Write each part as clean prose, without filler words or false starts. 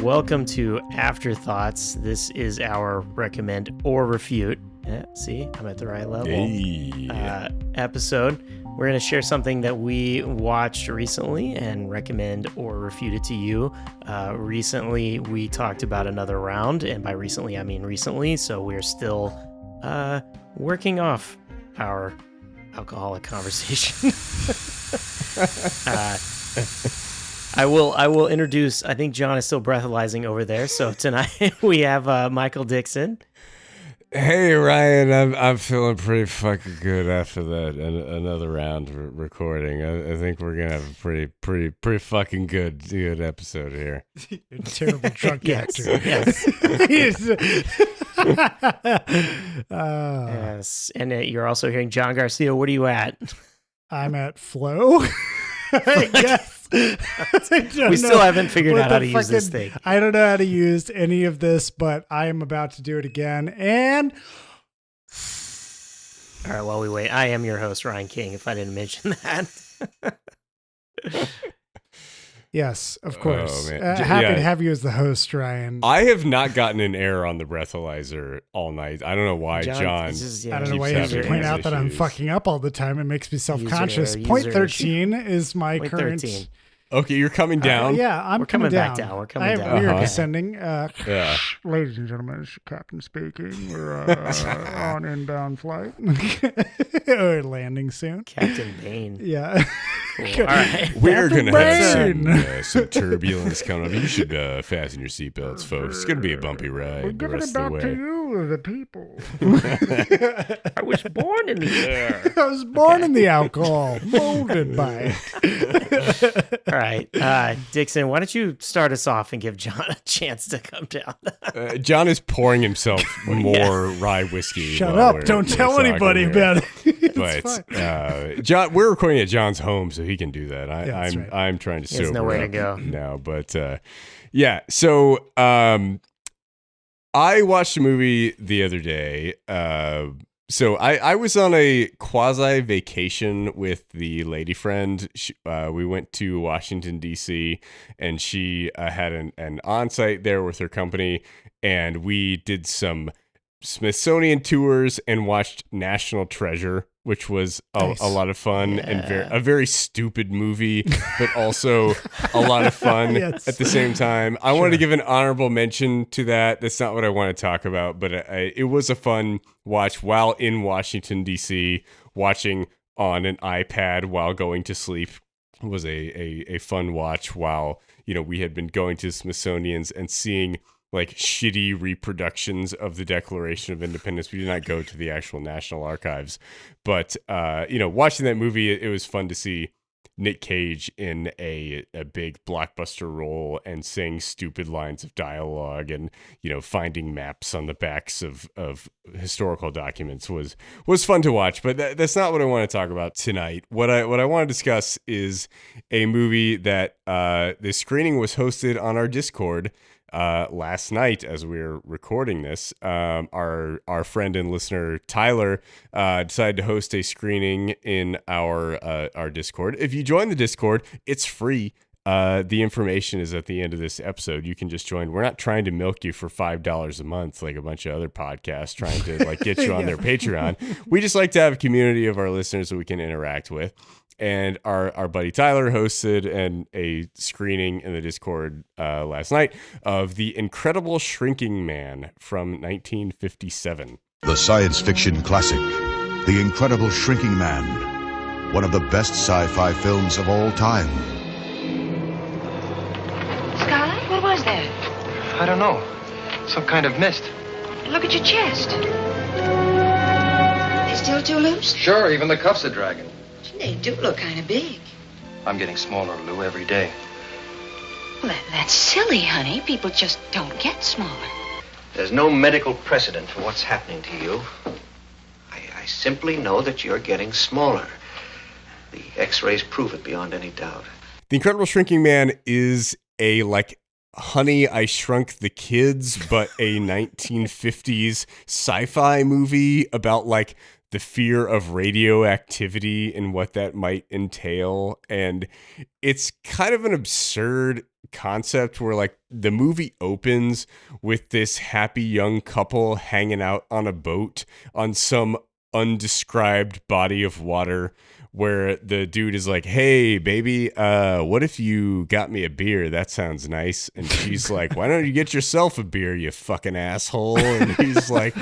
welcome to Afterthoughts. This is our recommend or refute. See, I'm at the right level. Episode. We're going to share something that we watched recently and recommend or refute it to you. Recently, we talked about Another Round, and by recently, I mean recently. So we're still working off our alcoholic conversation. I will introduce. I think John is still breathalyzing over there. So tonight we have Michael Dixon. Hey Ryan, I'm feeling pretty fucking good after that another round recording. I think we're gonna have a pretty fucking good episode here. You're a terrible drunk actor. Yes. Yes, and you're also hearing John Garcia. What are you at? I'm at Flow. I guess. We still haven't figured out how to use this thing. I don't know how to use any of this, but I am about to do it again. And all right, while we wait, I am your host, Ryan King, if I didn't mention that. yes, of course. Oh, happy to have you as the host, Ryan. I have not gotten an error on the breathalyzer all night. I don't know why, John. I don't know why you have to point out that I'm fucking up all the time. It makes me self-conscious. Point 13 is my current. 13. Okay, you're coming down? Yeah, we're coming back down. We're coming down. We are descending. Yeah. Ladies and gentlemen, this is Captain speaking. We're on inbound flight. We're landing soon. Captain Bane. Yeah. Cool. All right. We're going to have some turbulence coming up. You should fasten your seatbelts, folks. It's going to be a bumpy ride. We're giving it back to you, the people. I was born in the air. I was born in the alcohol, molded by it. All right. Dixon, why don't you start us off and give John a chance to come down? John is pouring himself more rye whiskey. Shut up. Don't tell anybody about it. But John, we're recording at John's home, so he can do that. I'm trying to sober There's nowhere to go now. But yeah, so I watched a movie the other day. So I was on a quasi vacation with the lady friend. We went to Washington, D.C., and she had an on-site there with her company, and we did some Smithsonian tours and watched National Treasure, which was a lot of fun and a very stupid movie, but also a lot of fun at the same time. I wanted to give an honorable mention to that. That's not what I want to talk about, but it was a fun watch while in Washington, D.C., watching on an iPad while going to sleep. It was a fun watch while, we had been going to Smithsonian's and seeing like shitty reproductions of the Declaration of Independence. We did not go to the actual National Archives, but watching that movie, it was fun to see Nick Cage in a big blockbuster role and saying stupid lines of dialogue and finding maps on the backs of historical documents was fun to watch. But that's not what I want to talk about tonight. What I want to discuss is a movie that the screening was hosted on our Discord last night as we were recording this. Our friend and listener Tyler decided to host a screening in our Discord. If you join the Discord, it's free. The information is at the end of this episode. You can just join. We're not trying to milk you for $5 a month like a bunch of other podcasts trying to get you on their Patreon. We just like to have a community of our listeners that we can interact with. And our buddy Tyler hosted a screening in the Discord last night of The Incredible Shrinking Man from 1957. The science fiction classic, The Incredible Shrinking Man, one of the best sci-fi films of all time. Scarlet, what was that? I don't know. Some kind of mist. Look at your chest. They still too loose? Sure, even the cuffs are dragging. They do look kind of big. I'm getting smaller, Lou, every day. Well, that's silly, honey. People just don't get smaller. There's no medical precedent for what's happening to you. I simply know that you're getting smaller. The x-rays prove it beyond any doubt. The Incredible Shrinking Man is a, Honey, I Shrunk the Kids, but a 1950s sci-fi movie about, the fear of radioactivity and what that might entail. And it's kind of an absurd concept where like the movie opens with this happy young couple hanging out on a boat on some undescribed body of water, where the dude is like, "Hey baby, what if you got me a beer? That sounds nice." And she's like, "Why don't you get yourself a beer, you fucking asshole?" And he's like,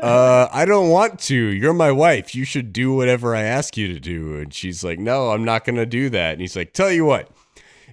"I don't want to. You're my wife. You should do whatever I ask you to do." And she's like, "No, I'm not gonna do that." And he's like, "Tell you what,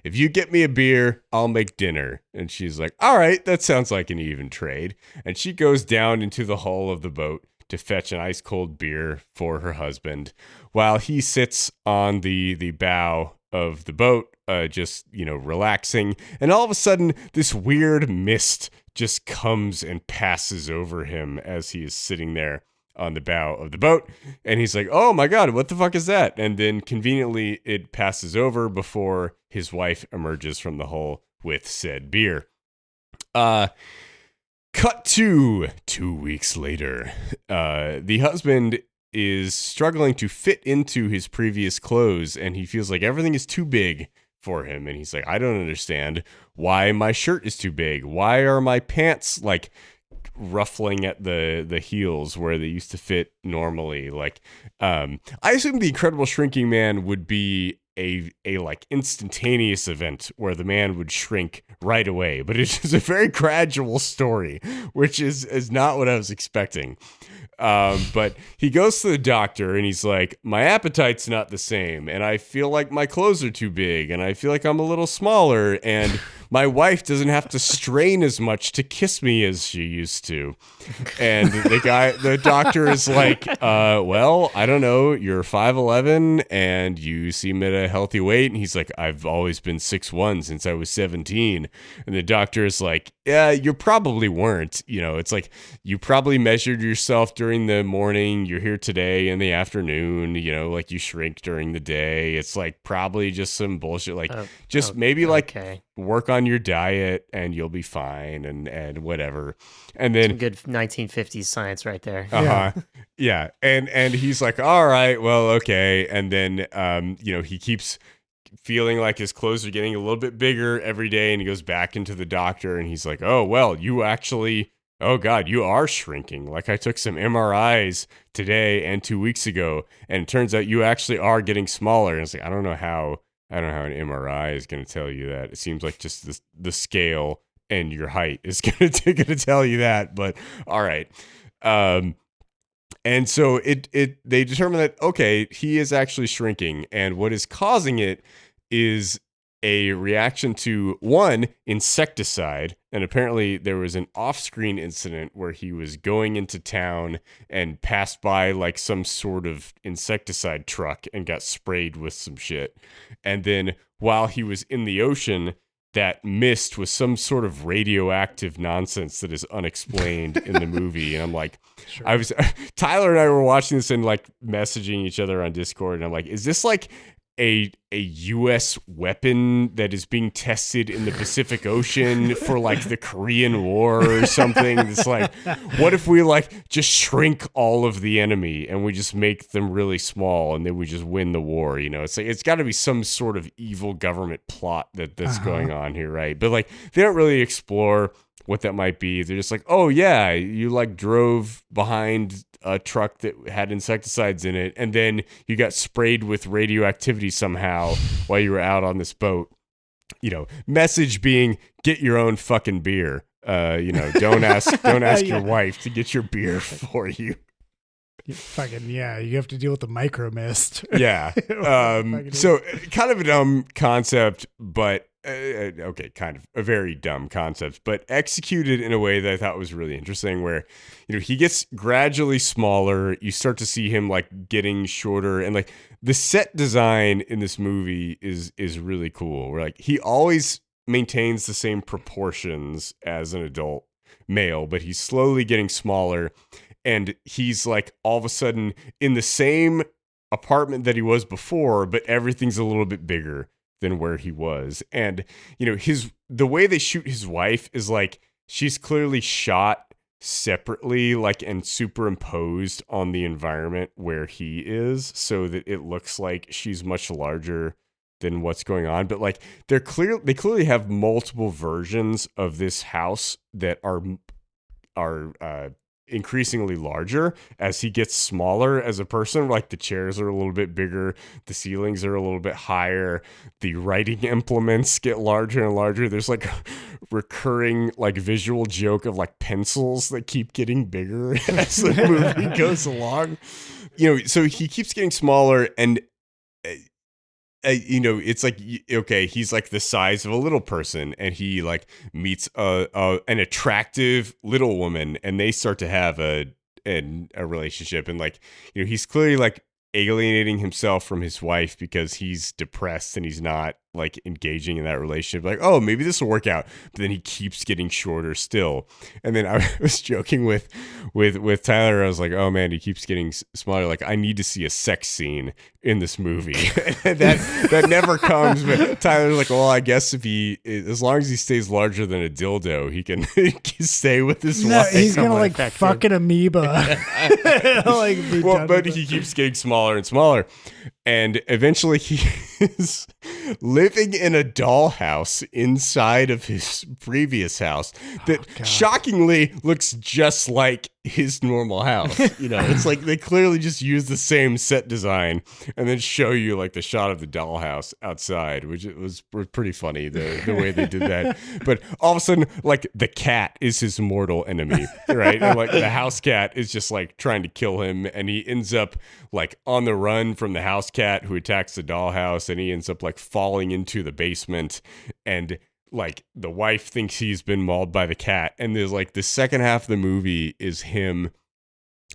if you get me a beer, I'll make dinner." And she's like, "All right, that sounds like an even trade." And she goes down into the hull of the boat to fetch an ice cold beer for her husband, while he sits on the bow of the boat, just, relaxing. And all of a sudden, this weird mist just comes and passes over him as he is sitting there on the bow of the boat. And he's like, "Oh my God, what the fuck is that?" And then conveniently it passes over before his wife emerges from the hole with said beer. Cut to 2 weeks later. The husband is struggling to fit into his previous clothes, and he feels like everything is too big for him. And he's like, "I don't understand why my shirt is too big. Why are my pants like ruffling at the heels where they used to fit normally?" Like, I assume the Incredible Shrinking Man would be a like instantaneous event where the man would shrink right away, but it's just a very gradual story, which is not what I was expecting. But he goes to the doctor and he's like, "My appetite's not the same, and I feel like my clothes are too big, and I feel like I'm a little smaller, and my wife doesn't have to strain as much to kiss me as she used to." And the doctor is like, "Well, I don't know, you're 5'11" and you seem at a healthy weight." And he's like, "I've always been 6'1" since I was 17. And the doctor is like, "Yeah, you probably weren't. It's like you probably measured yourself during the morning. You're here today in the afternoon, like you shrink during the day. It's like probably just some bullshit. Like maybe like work on your diet and you'll be fine and whatever." And then some good 1950s science right there. Yeah. And he's like, "All right, well, okay." And then he keeps feeling like his clothes are getting a little bit bigger every day, and he goes back into the doctor and he's like, "Oh, well, oh God, you are shrinking. Like I took some MRIs today and 2 weeks ago, and it turns out you actually are getting smaller." And it's like, I don't know how an MRI is going to tell you that. It seems like just the scale and your height is going to tell you that, but all right. And so they determine that, okay, he is actually shrinking, and what is causing it is a reaction to one insecticide. And apparently there was an off-screen incident where he was going into town and passed by like some sort of insecticide truck and got sprayed with some shit. And then while he was in the ocean, that mist was some sort of radioactive nonsense that is unexplained in the movie. And I'm like, sure. Tyler and I were watching this and like messaging each other on Discord, and I'm like, is this like a U.S. weapon that is being tested in the Pacific Ocean for like the Korean War or something? It's like, what if we like just shrink all of the enemy and we just make them really small and then we just win the war? It's like, it's got to be some sort of evil government plot that's going on here, right? But like, they don't really explore what that might be. They're just like, "Oh yeah, you like drove behind a truck that had insecticides in it, and then you got sprayed with radioactivity somehow while you were out on this boat." Message being, get your own fucking beer. Don't ask your wife to get your beer for you. You have to deal with the micro mist. Yeah. So kind of a dumb concept, but kind of a very dumb concept, but executed in a way that I thought was really interesting, where, he gets gradually smaller. You start to see him like getting shorter, and like the set design in this movie is really cool. Where like he always maintains the same proportions as an adult male, but he's slowly getting smaller, and he's like all of a sudden in the same apartment that he was before, but everything's a little bit bigger than where he was. And the way they shoot his wife is like she's clearly shot separately, like, and superimposed on the environment where he is, so that it looks like she's much larger than what's going on. But like they clearly have multiple versions of this house that are increasingly larger as he gets smaller as a person. Like the chairs are a little bit bigger, the ceilings are a little bit higher, the writing implements get larger and larger. There's like a recurring like visual joke of like pencils that keep getting bigger as the movie goes along. So he keeps getting smaller, and it's like, okay, he's like the size of a little person, and he like meets an attractive little woman, and they start to have a relationship, and like, he's clearly like alienating himself from his wife because he's depressed and he's not like engaging in that relationship. Like, oh, maybe this will work out, but then he keeps getting shorter still. And then I was joking with Tyler. I was like, oh man, he keeps getting smaller. Like, I need to see a sex scene in this movie. that never comes. But Tyler's like, well, I guess as long as he stays larger than a dildo, he can stay with his wife. He's gonna like fuck an amoeba. But he keeps getting smaller and smaller, and eventually he is living in a dollhouse inside of his previous house that shockingly looks just like his normal house. It's like they clearly just use the same set design and then show you like the shot of the dollhouse outside, which it was pretty funny the way they did that. But all of a sudden, like the cat is his mortal enemy, right? And like the house cat is just like trying to kill him, and he ends up like on the run from the house cat who attacks the dollhouse, and he ends up like falling into the basement, and like the wife thinks he's been mauled by the cat. And there's like the second half of the movie is him.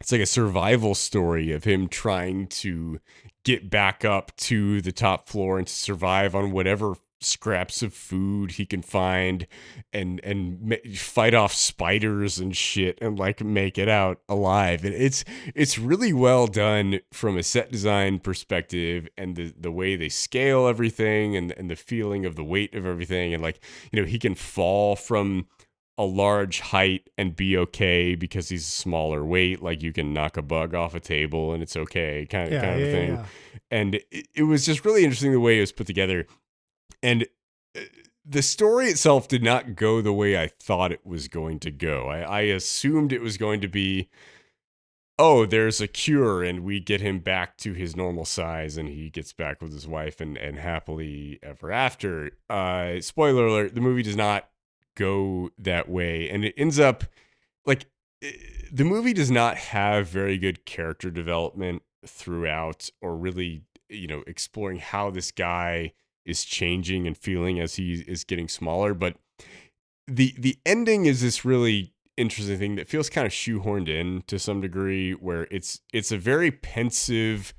It's like a survival story of him trying to get back up to the top floor and to survive on whatever scraps of food he can find, and fight off spiders and shit, and like make it out alive. And it's really well done from a set design perspective, and the way they scale everything, and the feeling of the weight of everything. And like, he can fall from a large height and be okay because he's a smaller weight. Like you can knock a bug off a table and it's okay, kind of thing. Yeah. And it was just really interesting the way it was put together. And the story itself did not go the way I thought it was going to go. I assumed it was going to be, oh, there's a cure and we get him back to his normal size and he gets back with his wife and happily ever after. Spoiler alert, the movie does not go that way. And it ends up like the movie does not have very good character development throughout, or really, exploring how this guy is changing and feeling as he is getting smaller. But the ending is this really interesting thing that feels kind of shoehorned in to some degree, where it's a very pensive,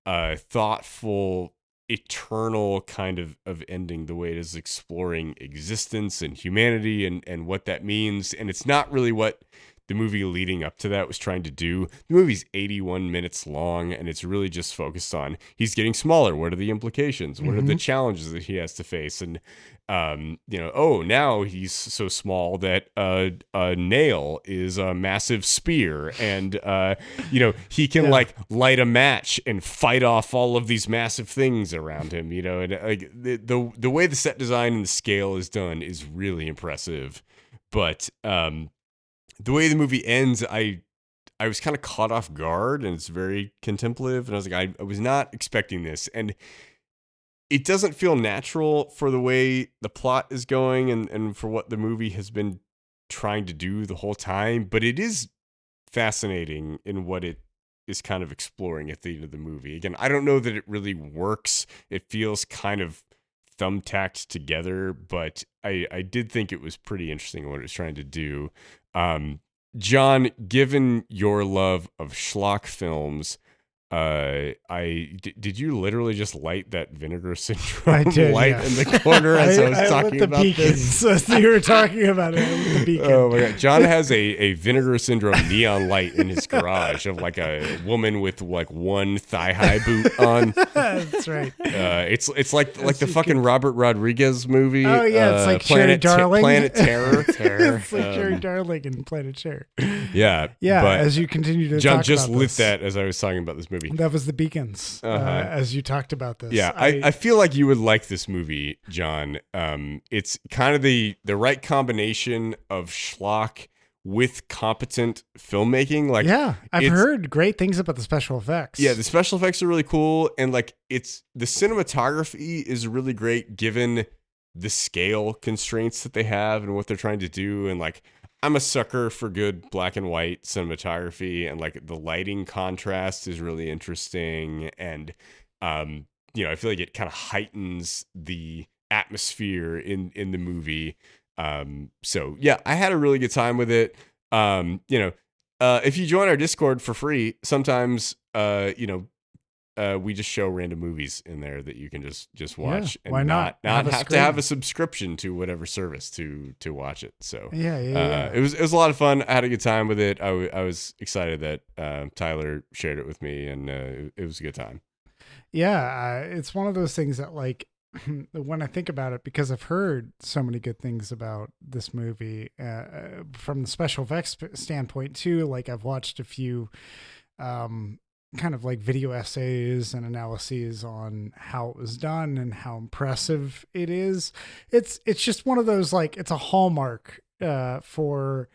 thoughtful, eternal kind of ending, the way it is exploring existence and humanity and what that means. And it's not really what the movie leading up to that was trying to do. The movie's 81 minutes long, and it's really just focused on he's getting smaller. What are the implications? What are the challenges that he has to face? And, now he's so small that a nail is a massive spear. And, he can like light a match and fight off all of these massive things around him, and like the way the set design and the scale is done is really impressive. But, the way the movie ends, I was kind of caught off guard, and it's very contemplative. And I was like, I was not expecting this. And it doesn't feel natural for the way the plot is going and for what the movie has been trying to do the whole time. But it is fascinating in what it is kind of exploring at the end of the movie. Again, I don't know that it really works. It feels kind of thumbtacked together, but I did think it was pretty interesting what it was trying to do. John, given your love of schlock films, did you literally just light that Vinegar Syndrome light in the corner as I was talking about this? As you were talking about it, I lit the beacon. Oh my God. John has a Vinegar Syndrome neon light in his garage of like a woman with like one thigh-high boot on. That's right. It's like the fucking Robert Rodriguez movie. Oh yeah, it's like Cherry Darling. Planet Terror. It's like Cherry Darling and Planet Terror. Yeah. Yeah. But as you continue to John talk just about lit this. that as I was talking about this movie. movie. That was the beacons as you talked about this. Yeah, I feel like you would like this movie, John. It's kind of the right combination of schlock with competent filmmaking. Like, yeah, I've heard great things about the special effects. Yeah, the special effects are really cool, and like the cinematography is really great given the scale constraints that they have and what they're trying to do. And like, I'm a sucker for good black and white cinematography, and like the lighting contrast is really interesting. And I feel like it kind of heightens the atmosphere in the movie. So yeah, I had a really good time with it. If you join our Discord for free, sometimes we just show random movies in there that you can just watch, and why not have to have a subscription to whatever service to watch it. So yeah. It was a lot of fun. I had a good time with it. I was excited that Tyler shared it with me, and it was a good time. Yeah, it's one of those things that like when I think about it, because I've heard so many good things about this movie from the special effects standpoint too. Like I've watched a few kind of like video essays and analyses on how it was done and how impressive it is. It's just one of those, like, it's a hallmark for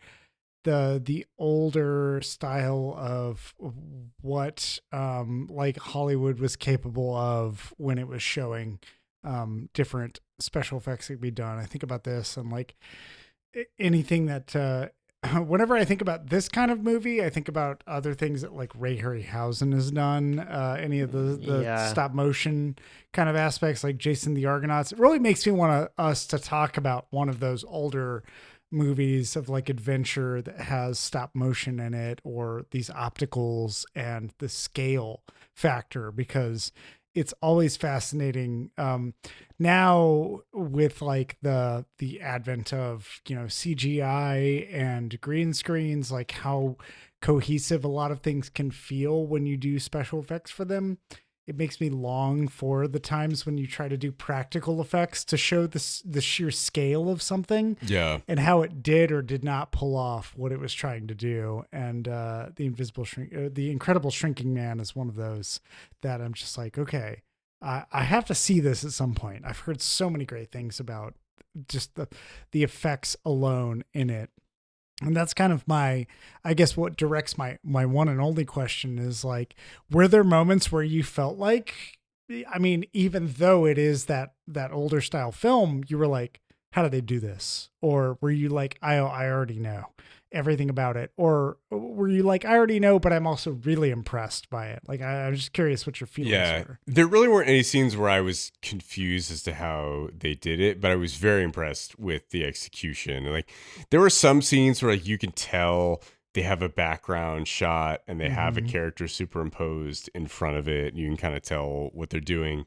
the older style of what like Hollywood was capable of when it was showing different special effects that could be done. I think about this and like anything that whenever I think about this kind of movie, I think about other things that like Ray Harryhausen has done, any of the stop motion kind of aspects like Jason the Argonauts. It really makes me want us to talk about one of those older movies of like adventure that has stop motion in it, or these opticals and the scale factor, because it's always fascinating now with like the advent of, CGI and green screens, like how cohesive a lot of things can feel when you do special effects for them. It makes me long for the times when you try to do practical effects to show the sheer scale of something, and how it did or did not pull off what it was trying to do. And the Incredible Shrinking Man is one of those that I'm just like, okay, I have to see this at some point. I've heard so many great things about just the effects alone in it. And that's kind of I guess what directs my one and only question is like, were there moments where you felt like, I mean, even though it is that older style film, you were like, how did they do this? Or were you like, I already know everything about it? Or were you like, I already know, but I'm also really impressed by it? Like, I'm just curious what your feelings were. There really weren't any scenes where I was confused as to how they did it, but I was very impressed with the execution. Like, there were some scenes where like you can tell they have a background shot and they have a character superimposed in front of it. You can kind of tell what they're doing.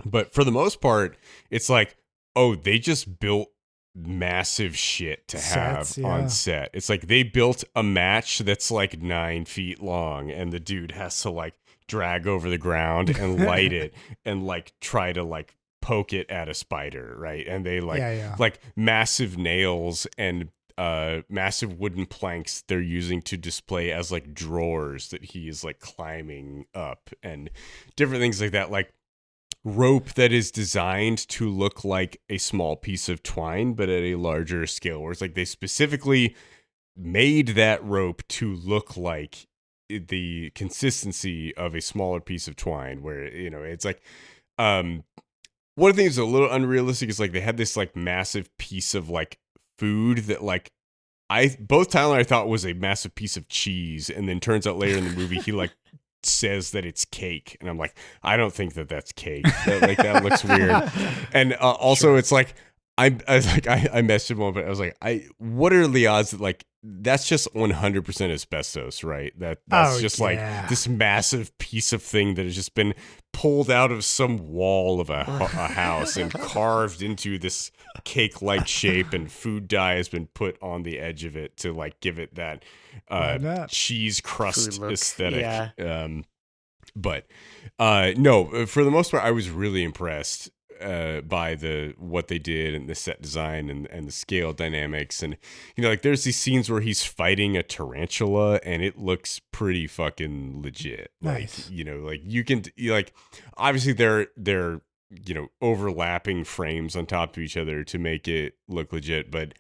But for the most part, it's like, oh, they just built massive shit to have on set. It's like they built a match that's like 9 feet long, and the dude has to like drag over the ground and light it and like try to like poke it at a spider, right? And they like massive nails and massive wooden planks they're using to display as like drawers that he is like climbing up, and different things like that. Like rope that is designed to look like a small piece of twine, but at a larger scale, where it's like they specifically made that rope to look like the consistency of a smaller piece of twine, where, it's like, one of the things that's a little unrealistic is like they had this like massive piece of like food that like both Tyler and I thought was a massive piece of cheese, and then turns out later in the movie he like says that it's cake, and I'm like, I don't think that's cake. That looks weird. And also, it's like I messaged him on, but I was like, what are the odds that like that's just 100% asbestos, right? That's like this massive piece of thing that has just been pulled out of some wall of a house and carved into this cake-like shape, and food dye has been put on the edge of it to like give it that cheese crust aesthetic. But no, for the most part, I was really impressed. by what they did and the set design and the scale dynamics. And like there's these scenes where he's fighting a tarantula and it looks pretty fucking legit. Nice. Like you can like obviously they're overlapping frames on top of each other to make it look legit, but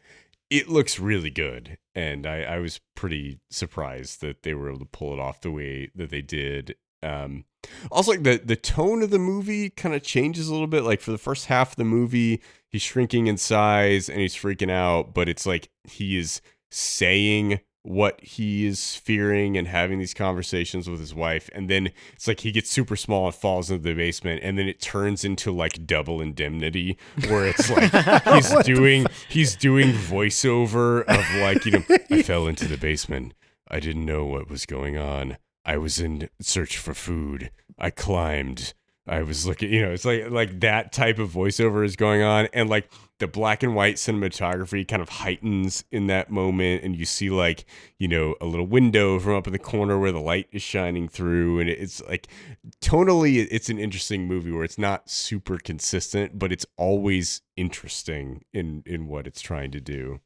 it looks really good. And I was pretty surprised that they were able to pull it off the way that they did. Also, like the tone of the movie kind of changes a little bit. Like for the first half of the movie, he's shrinking in size and he's freaking out, but it's like he is saying what he is fearing and having these conversations with his wife. And then it's like he gets super small and falls into the basement, and then it turns into like Double Indemnity, where it's like he's doing voiceover of like, I fell into the basement. I didn't know what was going on. I was in search for food. I climbed. I was looking, it's like that type of voiceover is going on. And like the black and white cinematography kind of heightens in that moment. And you see like, a little window from up in the corner where the light is shining through. And it's like tonally, it's an interesting movie where it's not super consistent, but it's always interesting in what it's trying to do.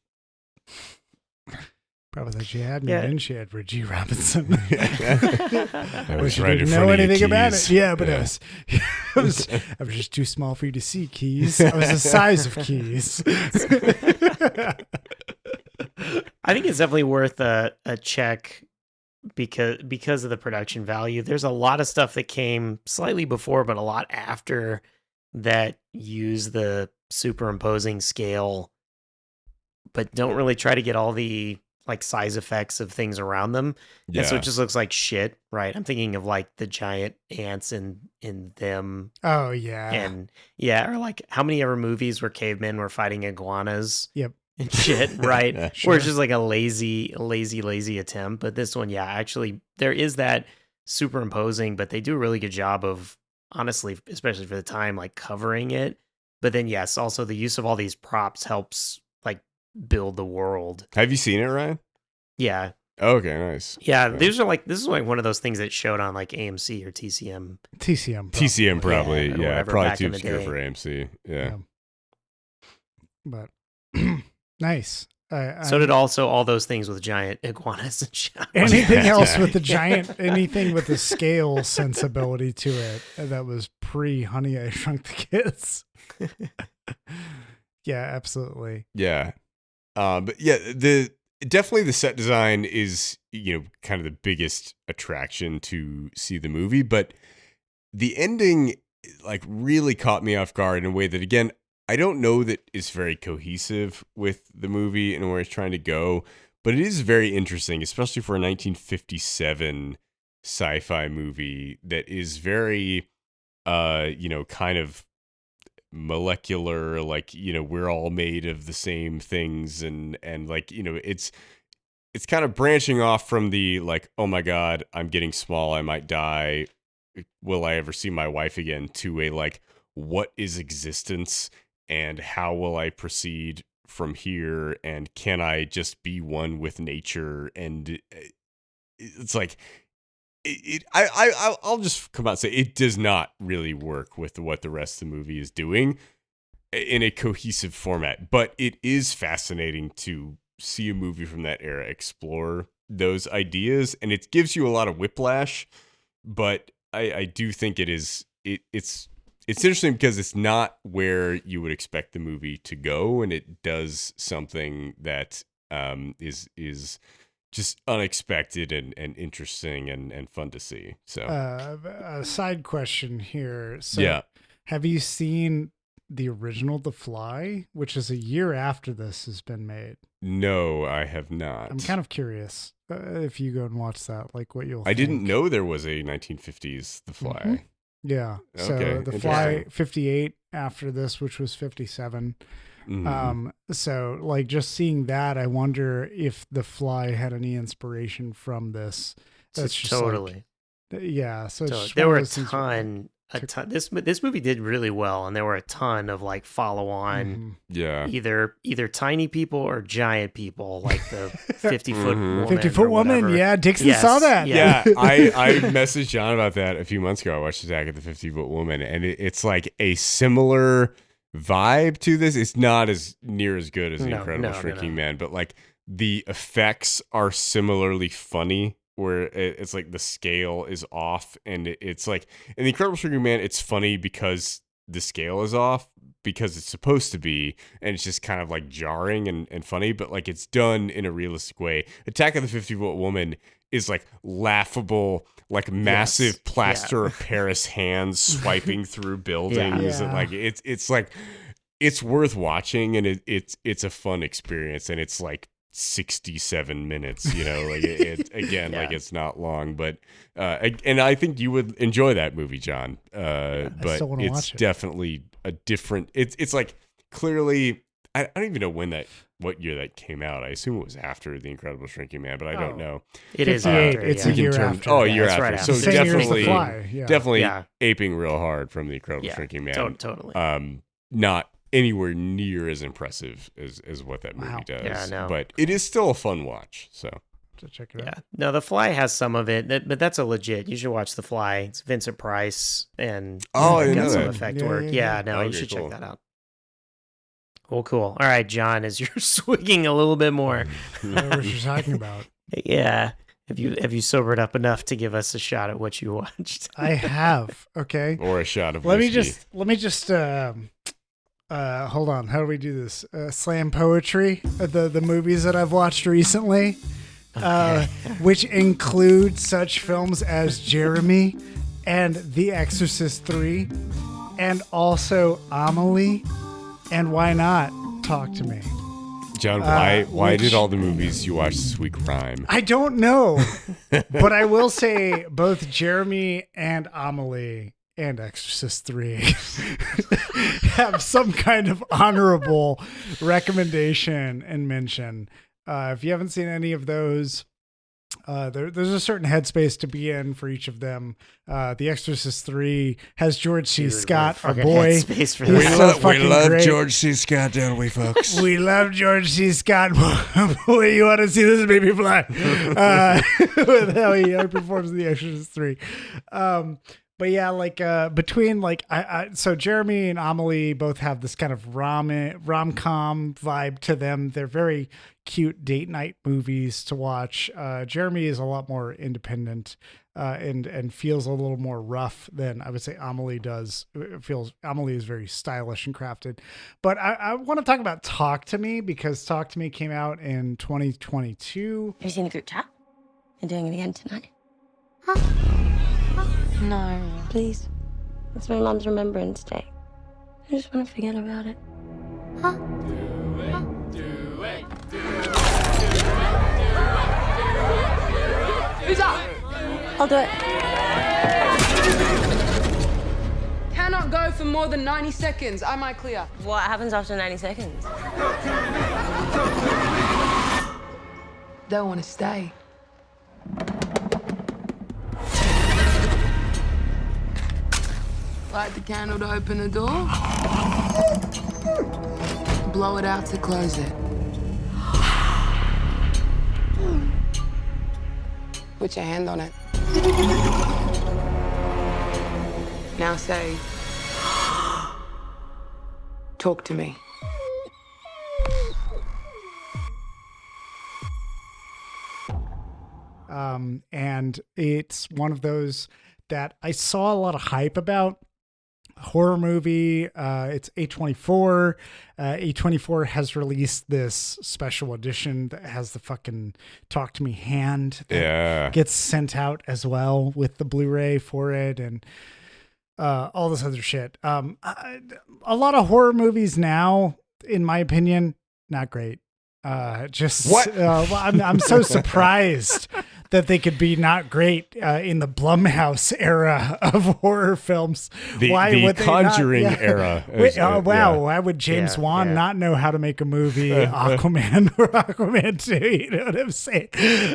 Probably that she had me, didn't she, Edward G. Robinson? I was right didn't in know front of you, anything about Keys. it. Yeah, but I was just too small for you to see, Keys. I was the size of Keys. I think it's definitely worth a check because of the production value. There's a lot of stuff that came slightly before, but a lot after that use the superimposing scale, but don't really try to get all the like size effects of things around them. Yeah. And so it just looks like shit, right? I'm thinking of like the giant ants in them. Oh, yeah. And or like how many ever movies where cavemen were fighting iguanas? Yep. And shit, right? Sure. Where it's just like a lazy attempt. But this one, actually there is that superimposing, but they do a really good job of, honestly, especially for the time, like covering it. But then yes, also the use of all these props helps like build the world. Have you seen it, Ryan? Yeah. Okay, nice. Yeah, this is like one of those things that showed on like AMC or TCM. TCM probably, yeah, probably too obscure for AMC. Yeah. But nice. So did also all those things with giant iguanas and shit. Anything else with the giant, anything with the scale sensibility to it that was pre-Honey, I Shrunk the Kids. Yeah, absolutely. Yeah. But yeah, definitely the set design is, kind of the biggest attraction to see the movie, but the ending like really caught me off guard in a way that, again, I don't know that is very cohesive with the movie and where it's trying to go, but it is very interesting, especially for a 1957 sci-fi movie that is very, kind of molecular, like, we're all made of the same things. And like, it's kind of branching off from the like, oh my God, I'm getting small, I might die. Will I ever see my wife again? To a like, what is existence? And how will I proceed from here? And can I just be one with nature? And it's like, I'll just come out and say it does not really work with what the rest of the movie is doing in a cohesive format. But it is fascinating to see a movie from that era explore those ideas, and it gives you a lot of whiplash. But I do think it's interesting because it's not where you would expect the movie to go, and it does something that is just unexpected and interesting and fun to see. So a side question here. So have you seen the original The Fly, which is a year after this has been made? No, I have not. I'm kind of curious if you go and watch that, like what you'll think. I didn't know there was a 1950s The Fly. Mm-hmm. Yeah. Okay, So The Fly 58 after this, which was 57. Mm-hmm. So like just seeing that, I wonder if The Fly had any inspiration from this. That's just totally. Like, yeah. So it's totally. just There one were of a those things ton a ton. This movie did really well, and there were a ton of like follow on, either tiny people or giant people, like the 50-foot woman. 50-foot woman, yeah. Dixon saw that. Yeah, I messaged John about that a few months ago. I watched Attack of the 50-Foot Woman, and it's like a similar vibe to this. It's not as near as good as The Incredible Shrinking Man, but like the effects are similarly funny, where it's like the scale is off, and it's like in The Incredible Shrinking Man, it's funny because the scale is off, because it's supposed to be, and it's just kind of like jarring and funny, but like it's done in a realistic way. Attack of the 50-Foot Woman is like laughable, like massive plaster of Paris hands swiping through buildings, and like it's like it's worth watching, and it's a fun experience, and it's like 67 minutes, like like it's not long, but and I think you would enjoy that movie, John. But it's definitely a different. It's like clearly I don't even know what year that came out. I assume it was after The Incredible Shrinking Man, but I don't know. It is after. It's a year after. Oh, a year after. Right so after. definitely aping real hard from The Incredible Shrinking Man. Totally. Not anywhere near as impressive as what that movie does. Yeah, no. But it is still a fun watch. So to check it out. No, The Fly has some of it, but that's a legit. You should watch The Fly. It's Vincent Price and I didn't know some that. effect work. You should check that out. Well, cool. All right, John, as you're swigging a little bit more. I know what you're talking about. Yeah. Have you sobered up enough to give us a shot at what you watched? I have. Okay. Or a shot of Let whiskey. me just hold on. How do we do this? Slam poetry, the movies that I've watched recently, which include such films as Jeremy and The Exorcist 3, and also Amelie, and Why Not? Talk to Me. John, why did all the movies you watched this week rhyme? I don't know, but I will say both Jeremy and Amelie and Exorcist 3 have some kind of honorable recommendation and mention. If you haven't seen any of those, there's a certain headspace to be in for each of them. The Exorcist 3 has George C. Scott, our boy. We love George C. Scott, don't we, folks? We love George C. Scott. Boy, you want to see this baby fly. With how he performs in The Exorcist 3. But yeah, like between like so Jeremy and Amelie both have this kind of rom-com vibe to them. They're very cute date night movies to watch. Jeremy is a lot more independent and feels a little more rough than I would say Amelie does. Amelie is very stylish and crafted. But I want to talk about Talk to Me, because Talk to Me came out in 2022. Have you seen the group chat? They're doing it again tonight. Huh? No, please. It's my mom's Remembrance Day. I just want to forget about it. Huh? Who's up? I'll do it. Cannot go for more than 90 seconds. Am I clear? What happens after 90 seconds? Don't want to stay. Light the candle to open the door. Blow it out to close it. Put your hand on it. Now say, talk to me. And it's one of those that I saw a lot of hype about. Horror movie. It's A24. A24 has released this special edition that has the fucking Talk to Me hand that gets sent out as well with the Blu-ray for it, and all this other shit. A lot of horror movies now, in my opinion, not great. Just what? I'm so surprised that they could be not great in the Blumhouse era of horror films. Why the would they Conjuring not? era. Wow, why would James Wan not know how to make a movie Aquaman or Aquaman 2? You know what I'm saying?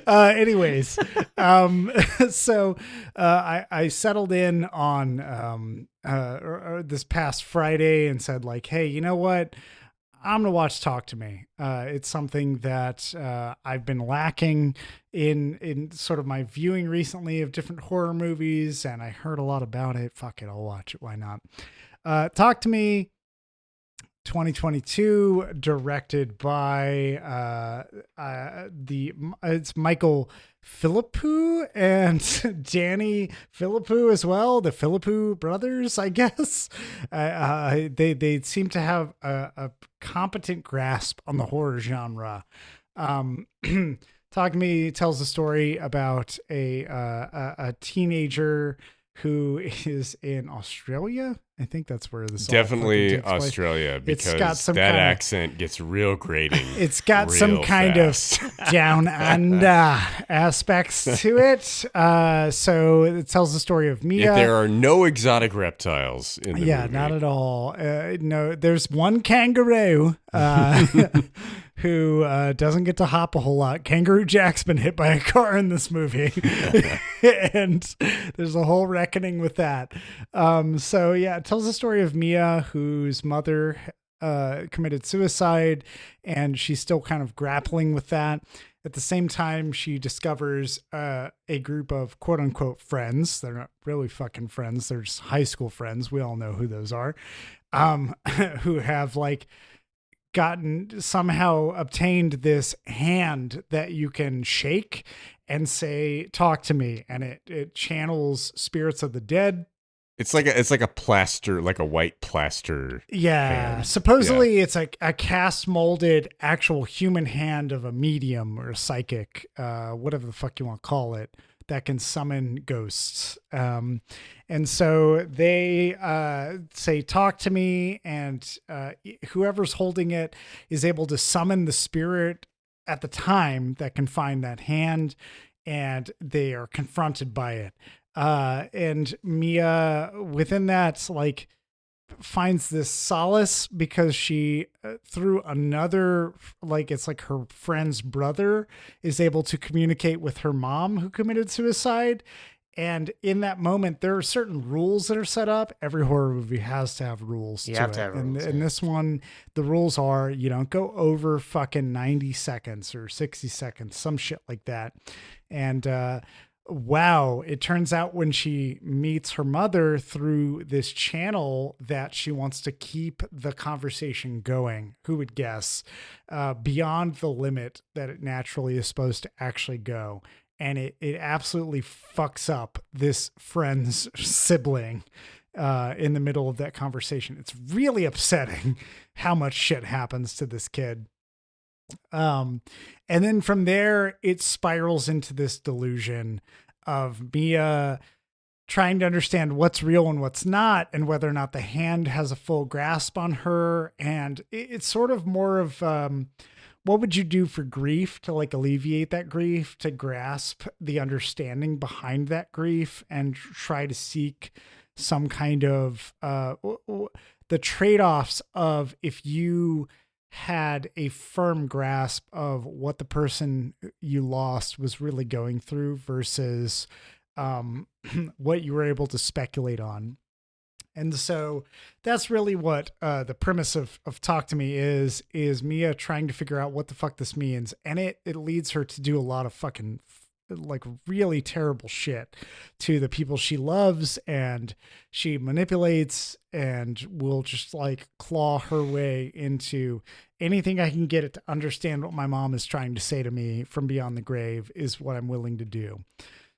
Anyways, so I settled in on this past Friday and said like, hey, you know what? I'm going to watch Talk to Me. It's something that I've been lacking in sort of my viewing recently of different horror movies, and I heard a lot about it. Fuck it, I'll watch it. Why not? Talk to Me, 2022, directed by it's Michael Philippou and Danny Philippou as well, the Philippou brothers, I guess. They seem to have a competent grasp on the horror genre. Talk to Me tells a story about a teenager who is in Australia. I think that's where this definitely Australia, because that accent gets real grating. It's got some kind of down under aspects to it. So it tells the story of Mia. If there are no exotic reptiles in the movie. Not at all. No, there's one kangaroo who doesn't get to hop a whole lot. Kangaroo Jack's been hit by a car in this movie. And there's a whole reckoning with that. So yeah, it tells the story of Mia, whose mother committed suicide, and she's still kind of grappling with that. At the same time, she discovers a group of quote unquote friends. They're not really fucking friends. They're just high school friends. We all know who those are, who have like somehow obtained this hand that you can shake and say, talk to me. And it channels spirits of the dead. It's like a plaster, like a white plaster. Yeah. hand. Supposedly it's like a cast molded actual human hand of a medium or a psychic, whatever the fuck you want to call it, that can summon ghosts. And so they say, talk to me. And whoever's holding it is able to summon the spirit at the time that can find that hand. And they are confronted by it. And Mia within that, like, finds this solace because she, through another, like, it's like her friend's brother is able to communicate with her mom who committed suicide. And in that moment, there are certain rules that are set up. Every horror movie has to have rules. You have to have rules. And this one, the rules are, you don't go over fucking 90 seconds or 60 seconds, some shit like that. And, wow, it turns out when she meets her mother through this channel that she wants to keep the conversation going. Who would guess? Beyond the limit that it naturally is supposed to actually go. And it absolutely fucks up this friend's sibling in the middle of that conversation. It's really upsetting how much shit happens to this kid. And then from there, it spirals into this delusion of Mia trying to understand what's real and what's not, and whether or not the hand has a full grasp on her. And it's sort of more of, what would you do for grief to like alleviate that grief, to grasp the understanding behind that grief and try to seek some kind of, the trade-offs of if you had a firm grasp of what the person you lost was really going through versus what you were able to speculate on. And so that's really what the premise of Talk to Me is Mia trying to figure out what the fuck this means. And it leads her to do a lot of fucking like really terrible shit to the people she loves, and she manipulates and will just like claw her way into anything I can get it to understand what my mom is trying to say to me from beyond the grave is what I'm willing to do.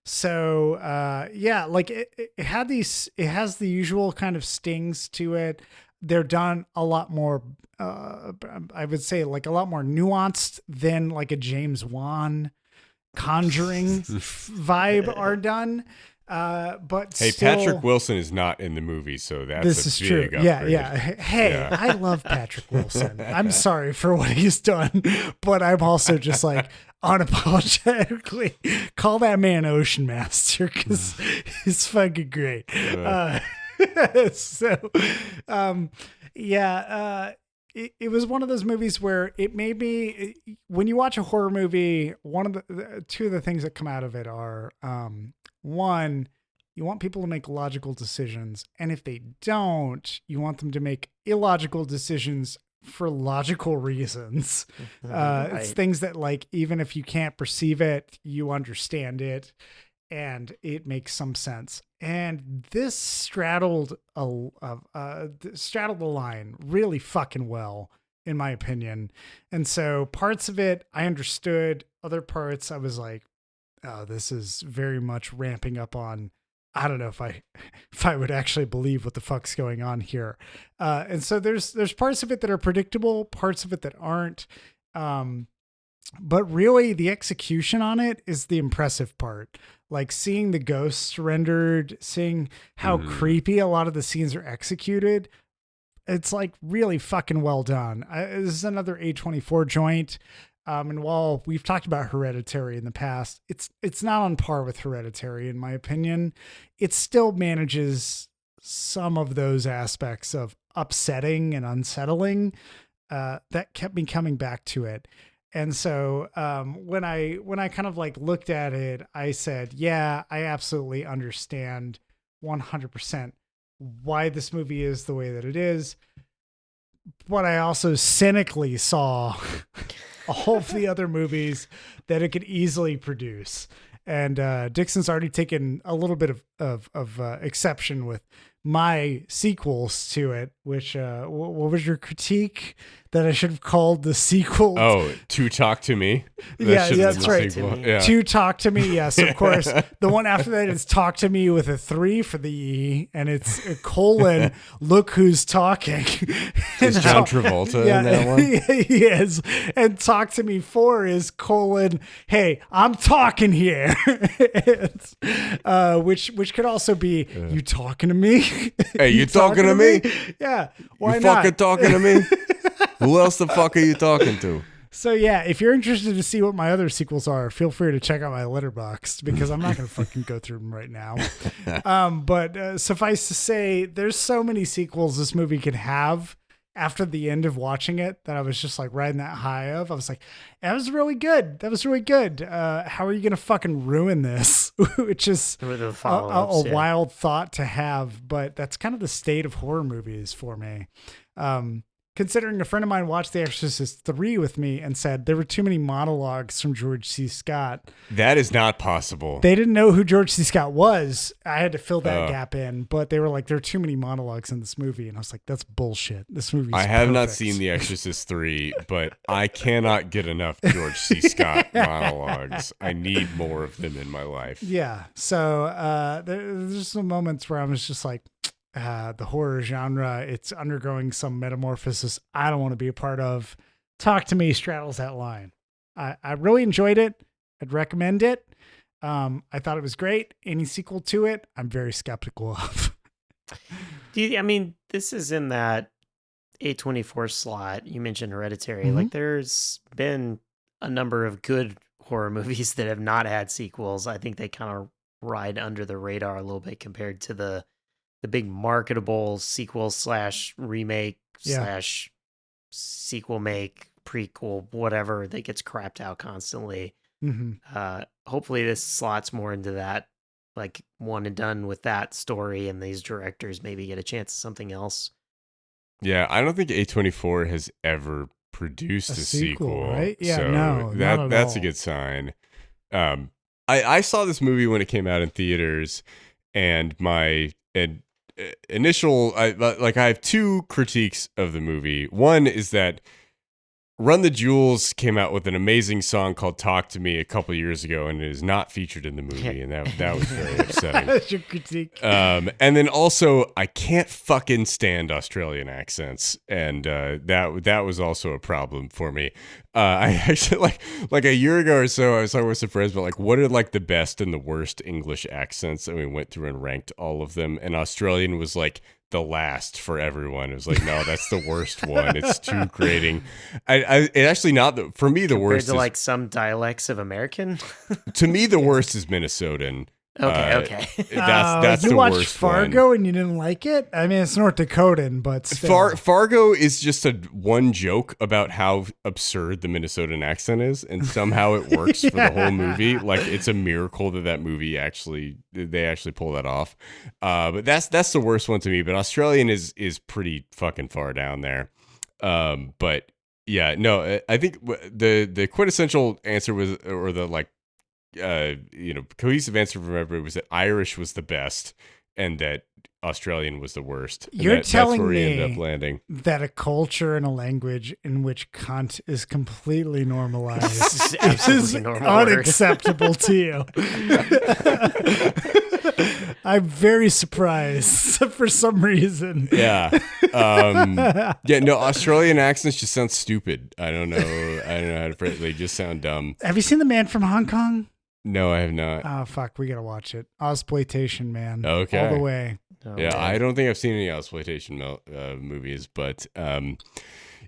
So yeah, like it has the usual kind of stings to it. They're done a lot more, I would say like a lot more nuanced than like a James Wan Conjuring vibe are done. But hey, still, Patrick Wilson is not in the movie, so that's this is true. upgrade. Yeah. Hey, yeah. I love Patrick Wilson. I'm sorry for what he's done, but I'm also just like, unapologetically call that man Ocean Master because he's fucking great. It was one of those movies where it made me, when you watch a horror movie, two of the things that come out of it are, one, you want people to make logical decisions. And if they don't, you want them to make illogical decisions for logical reasons. Right. It's things that, like, even if you can't perceive it, you understand it and it makes some sense. And this straddled the line really fucking well, in my opinion. And so parts of it I understood, other parts I was like, oh, this is very much ramping up on, I don't know if I would actually believe what the fuck's going on here. And so there's parts of it that are predictable, parts of it that aren't. But really the execution on it is the impressive part. Like seeing the ghosts rendered, seeing how creepy a lot of the scenes are executed. It's like really fucking well done. This is another A24 joint. And while we've talked about Hereditary in the past, it's not on par with Hereditary, in my opinion. It still manages some of those aspects of upsetting and unsettling that kept me coming back to it. And so when I kind of like looked at it, I said, yeah, I absolutely understand 100% why this movie is the way that it is. But I also cynically saw all of the other movies that it could easily produce. And Dixon's already taken a little bit of exception with my sequels to it, which what was your critique that I should have called the sequel? Oh, To Talk to Me. That's right. Yeah. To Talk to Me. Yes, of course. The one after that is Talk to Me with a 3 for the E, and it's a colon. Look who's talking. Is John Travolta in that one? He is. And Talk to Me 4 is colon. Hey, I'm talking here. Which could also be you talking to me. Hey, you talking to me? Yeah. Why you not? fucking talking to me? Who else the fuck are you talking to? So yeah, if you're interested to see what my other sequels are, feel free to check out my Letterboxd because I'm not going to fucking go through them right now. But suffice to say, there's so many sequels this movie could have after the end of watching it that I was just like riding that high of. I was like, that was really good. That was really good. How are you going to fucking ruin this? Which is a wild thought to have, but that's kind of the state of horror movies for me. Considering a friend of mine watched The Exorcist 3 with me and said there were too many monologues from George C. Scott. That is not possible. They didn't know who George C. Scott was. I had to fill that gap in, but they were like, there are too many monologues in this movie. And I was like, that's bullshit. This movie is have perfect. not seen The Exorcist 3, but I cannot get enough George C. Scott monologues. I need more of them in my life. Yeah. So there's some moments where I was just like, the horror genre, it's undergoing some metamorphosis I don't want to be a part of. Talk to Me straddles that line. I really enjoyed it. I'd recommend it. I thought it was great. Any sequel to it, I'm very skeptical of. This is in that A24 slot. You mentioned Hereditary. Like there's been a number of good horror movies that have not had sequels. I think they kind of ride under the radar a little bit compared to the big marketable sequel / remake / sequel make prequel, whatever that gets crapped out constantly. Hopefully this slots more into that, like one and done with that story, and these directors maybe get a chance at something else. Yeah, I don't think A24 has ever produced a sequel, right? Yeah, so no, that's a good sign. I saw this movie when it came out in theaters, and my initial I have two critiques of the movie. One is that Run the Jewels came out with an amazing song called Talk to Me a couple years ago, and it is not featured in the movie, and that was very upsetting. That's your critique. And then also, I can't fucking stand Australian accents, and that was also a problem for me. I actually like a year ago or so, I was talking with some friends about like what are like the best and the worst English accents, and we went through and ranked all of them, and Australian was like the last for everyone. It was like, no, that's the worst one. It's too grating. It actually not for me. The worst to is like some dialects of American. to me. The worst is Minnesotan. Okay. That's you the watched worst Fargo one. and you didn't like it? I mean, it's North Dakotan, but still. Fargo is just one joke about how absurd the Minnesotan accent is, and somehow it works for the whole movie. Like, it's a miracle that movie they actually pull that off. But that's the worst one to me. But Australian is pretty fucking far down there. But yeah, no, I think the quintessential answer was, or the like, cohesive answer from everybody was that Irish was the best and that Australian was the worst. And You're telling that's where me we ended up landing. that a culture and a language in which cunt is completely normalized is unacceptable to you. I'm very surprised for some reason. Yeah. No, Australian accents just sound stupid. I don't know how to phrase it. They just sound dumb. Have you seen The Man from Hong Kong? No, I have not. Oh, fuck. We got to watch it. Ozploitation, man. Okay. All the way. Oh, yeah, man. I don't think I've seen any exploitation movies, but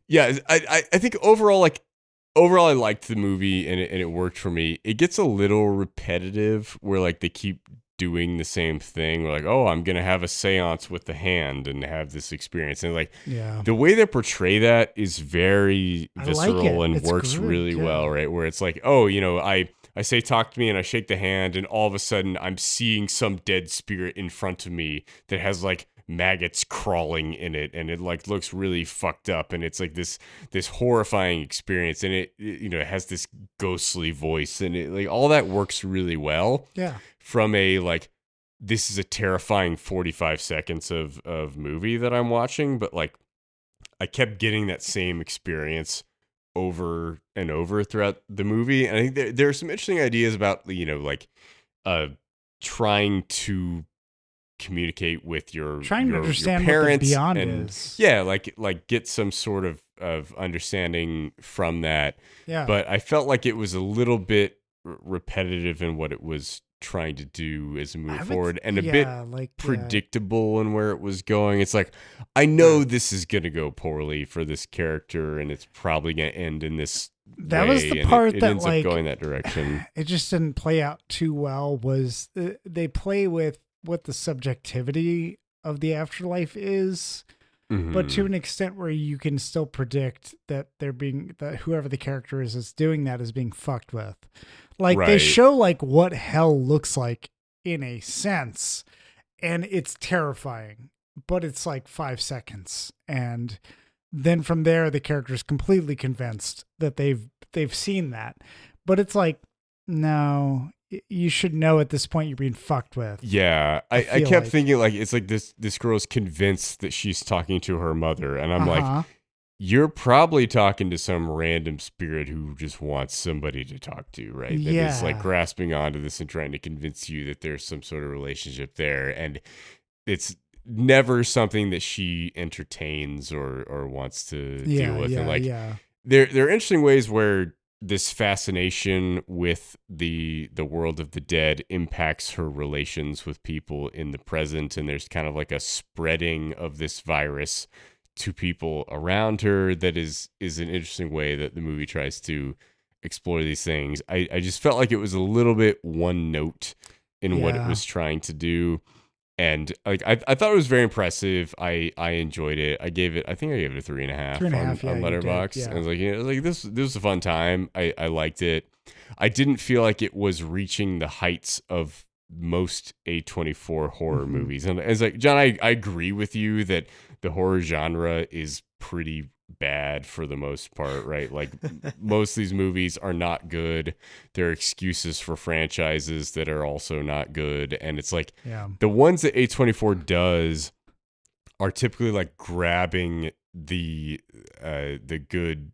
yeah, I think overall I liked the movie and it worked for me. It gets a little repetitive where like they keep doing the same thing. We're like, oh, I'm gonna have a seance with the hand and have this experience, and like the way they portray that is very visceral and it's works good, really well, right? Where it's like, oh, I say talk to me and I shake the hand and all of a sudden I'm seeing some dead spirit in front of me that has like maggots crawling in it and it like looks really fucked up and it's like this horrifying experience and it has this ghostly voice and it like all that works really well. Yeah. From a like this is a terrifying 45 seconds of movie that I'm watching, but like I kept getting that same experience over and over throughout the movie. And I think there are some interesting ideas about, trying to communicate with your trying to understand your parents what the beyond and is. Yeah, like get some sort of understanding from that. Yeah. But I felt like it was a little bit repetitive in what it was trying to do as we move forward and a bit predictable in where it was going. It's like, I know this is going to go poorly for this character and it's probably going to end in this that way, was the and part it that ends up going that direction. It just didn't play out too well. Was they play with what the subjectivity of the afterlife is, but to an extent where you can still predict that that whoever the character is doing that is being fucked with. Like they show like what hell looks like in a sense, and it's terrifying, but it's like 5 seconds. And then from there, the character is completely convinced that they've seen that, but it's like, no, you should know at this point you're being fucked with. Yeah. I kept thinking like, it's like this girl's convinced that she's talking to her mother. And I'm like, you're probably talking to some random spirit who just wants somebody to talk to, right? That is like grasping onto this and trying to convince you that there's some sort of relationship there. And it's never something that she entertains or wants to deal with. And like, there are interesting ways where this fascination with the world of the dead impacts her relations with people in the present. And there's kind of like a spreading of this virus to people around her that is an interesting way that the movie tries to explore these things. I just felt like it was a little bit one note in what it was trying to do. And like I thought it was very impressive. I enjoyed it. I think I gave it a 3.5 on Letterboxd. Yeah. I was like, this was a fun time. I liked it. I didn't feel like it was reaching the heights of most A24 horror movies. And it's like, John, I agree with you that the horror genre is pretty bad for the most part, right? Like most of these movies are not good. They're excuses for franchises that are also not good. And it's like the ones that A24 does are typically like grabbing the good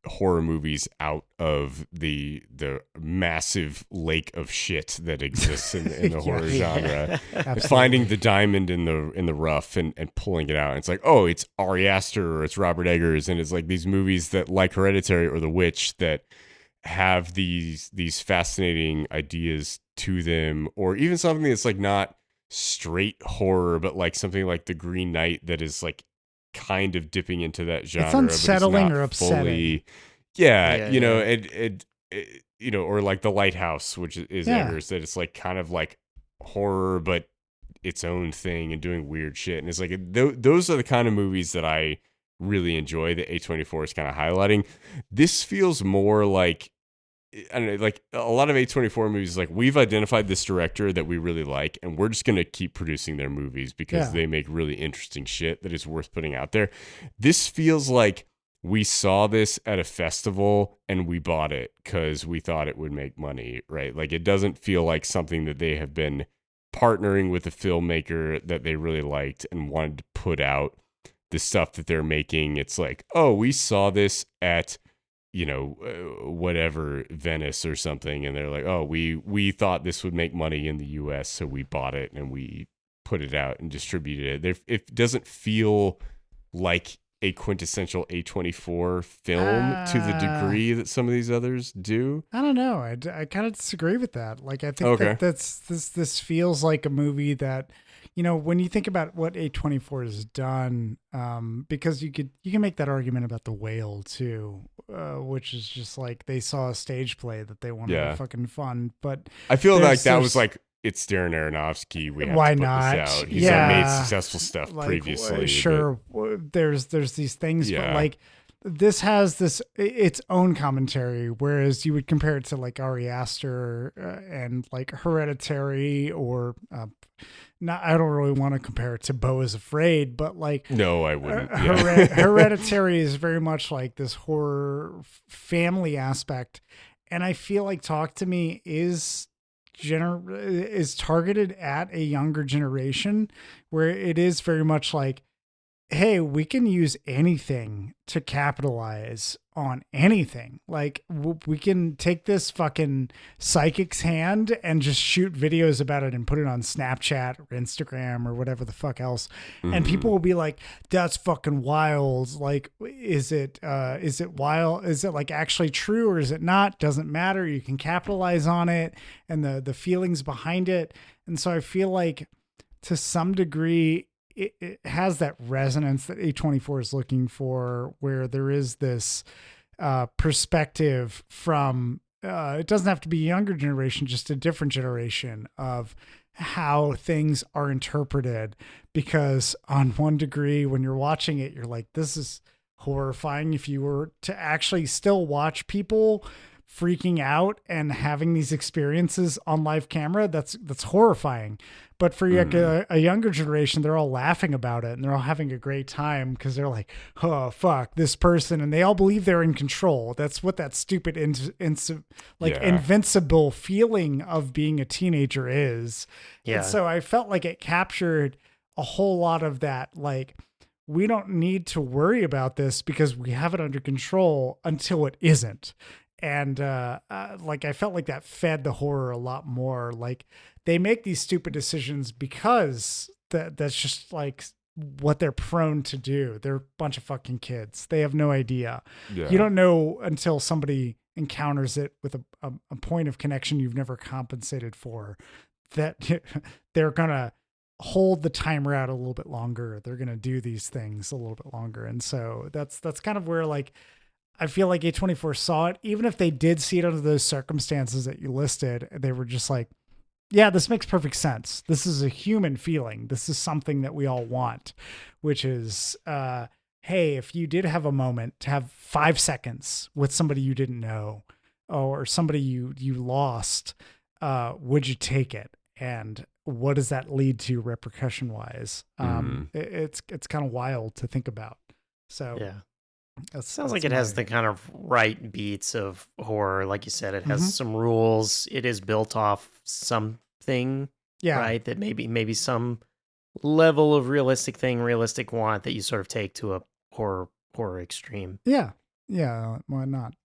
horror movies out of the massive lake of shit that exists in the horror genre, finding the diamond in the rough and pulling it out. And it's like, oh, it's Ari Aster or it's Robert Eggers, and it's like these movies that, like Hereditary or The Witch, that have these fascinating ideas to them, or even something that's like not straight horror, but like something like The Green Knight that is like kind of dipping into that genre. It's unsettling but it's not or upsetting. Fully, or like The Lighthouse, which is Eggers, that it's like kind of like horror, but its own thing and doing weird shit. And it's like those are the kind of movies that I really enjoy that A24 is kind of highlighting. This feels more like, I don't know, like a lot of A24 movies, like we've identified this director that we really like, and we're just going to keep producing their movies because they make really interesting shit that is worth putting out there. This feels like we saw this at a festival and we bought it because we thought it would make money, right? Like it doesn't feel like something that they have been partnering with a filmmaker that they really liked and wanted to put out the stuff that they're making. It's like, oh, we saw this at, whatever, Venice or something. And they're like, oh, we thought this would make money in the US. So we bought it and we put it out and distributed it. It doesn't feel like a quintessential A24 film to the degree that some of these others do. I don't know. I kind of disagree with that. Like, I think this feels like a movie that, when you think about what A24 has done, because you can make that argument about The Whale too, which is just like they saw a stage play that they wanted to fucking fund. But I feel like that was like, it's Darren Aronofsky. We have to put this out. He's made successful stuff previously. Sure, there's these things, but like this has its own commentary. Whereas you would compare it to like Ari Aster and like Hereditary, or not. I don't really want to compare it to Beau is Afraid, but like no, I wouldn't. Hereditary is very much like this horror family aspect, and I feel like Talk to Me is targeted at a younger generation, where it is very much like, hey, we can use anything to capitalize on anything. Like we can take this fucking psychic's hand and just shoot videos about it and put it on Snapchat or Instagram or whatever the fuck else. Mm-hmm. And people will be like, that's fucking wild. Like, is it wild? Is it like actually true or is it not? Doesn't matter. You can capitalize on it and the feelings behind it. And so I feel like to some degree, it has that resonance that A24 is looking for, where there is this perspective from, it doesn't have to be a younger generation, just a different generation of how things are interpreted. Because on one degree, when you're watching it, you're like, this is horrifying. If you were to actually still watch people freaking out and having these experiences on live camera, that's horrifying. But for a younger generation, they're all laughing about it and they're all having a great time because they're like, oh, fuck, this person. And they all believe they're in control. That's what that stupid, invincible feeling of being a teenager is. Yeah. And so I felt like it captured a whole lot of that. Like, we don't need to worry about this because we have it under control until it isn't. And like, I felt like that fed the horror a lot more. Like, they make these stupid decisions because that's just like what they're prone to do. They're a bunch of fucking kids. They have no idea. Yeah. You don't know until somebody encounters it with a point of connection you've never compensated for, that they're going to hold the timer out a little bit longer. They're going to do these things a little bit longer. And so that's kind of where, like, I feel like A24 saw it, even if they did see it under those circumstances that you listed, they were just like, yeah, this makes perfect sense. This is a human feeling. This is something that we all want, which is, hey, if you did have a moment to have 5 seconds with somebody you didn't know or somebody you lost, would you take it? And what does that lead to repercussion wise? It's kind of wild to think about. So yeah. Sounds like it has the kind of right beats of horror. Like you said, it has some rules. It is built off something, right? That maybe some level of realistic want that you sort of take to a horror extreme. Yeah. Yeah. Why not?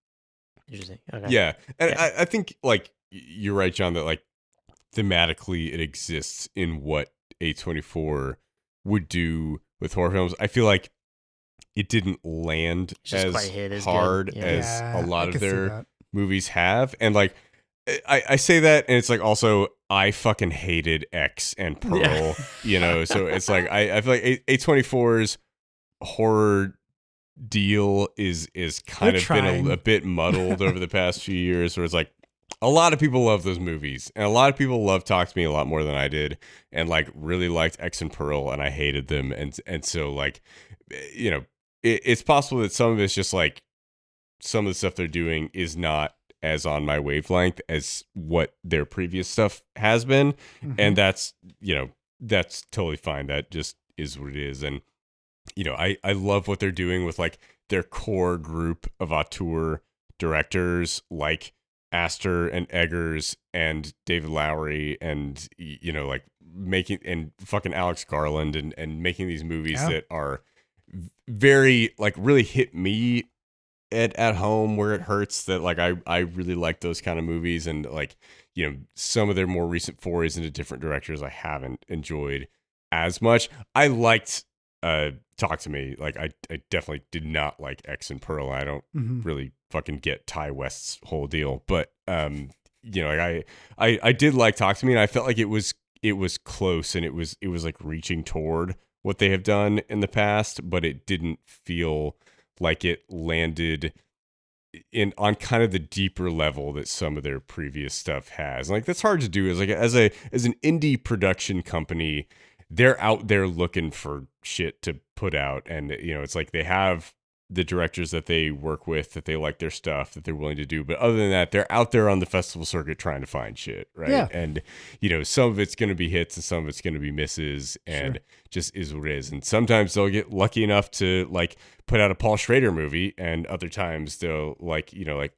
Interesting. Okay. Yeah. And I think, like, you're right, John, that like thematically it exists in what A24 would do with horror films. I feel like it didn't land as hard as a lot of their movies have. And like, I say that, and it's like also I fucking hated X and Pearl, so it's like I feel like A24's horror deal is kind of been a bit muddled over the past few years, where it's like a lot of people love those movies, and a lot of people love Talk to Me a lot more than I did, and like really liked X and Pearl, and I hated them, and so like it's possible that some of it's just like some of the stuff they're doing is not as on my wavelength as what their previous stuff has been. And that's totally fine. That just is what it is. And I love what they're doing with like their core group of auteur directors like Astor and Eggers and David Lowery and like making, and fucking Alex Garland and making these movies that are very like really hit me at home where it hurts, that like I really like those kind of movies, and like some of their more recent forays into different directors I haven't enjoyed as much. I liked Talk to Me. Like I definitely did not like X and Pearl. I don't really fucking get Ty West's whole deal, but like I did like Talk to Me, and I felt like it was close, and it was like reaching toward what they have done in the past, but it didn't feel like it landed on kind of the deeper level that some of their previous stuff has. And like that's hard to do. Is like as an indie production company, they're out there looking for shit to put out, and it's like they have the directors that they work with, that they like their stuff, that they're willing to do. But other than that, they're out there on the festival circuit trying to find shit, right? Yeah. And some of it's going to be hits and some of it's going to be misses, and just is what it is. And sometimes they'll get lucky enough to like put out a Paul Schrader movie, and other times they'll like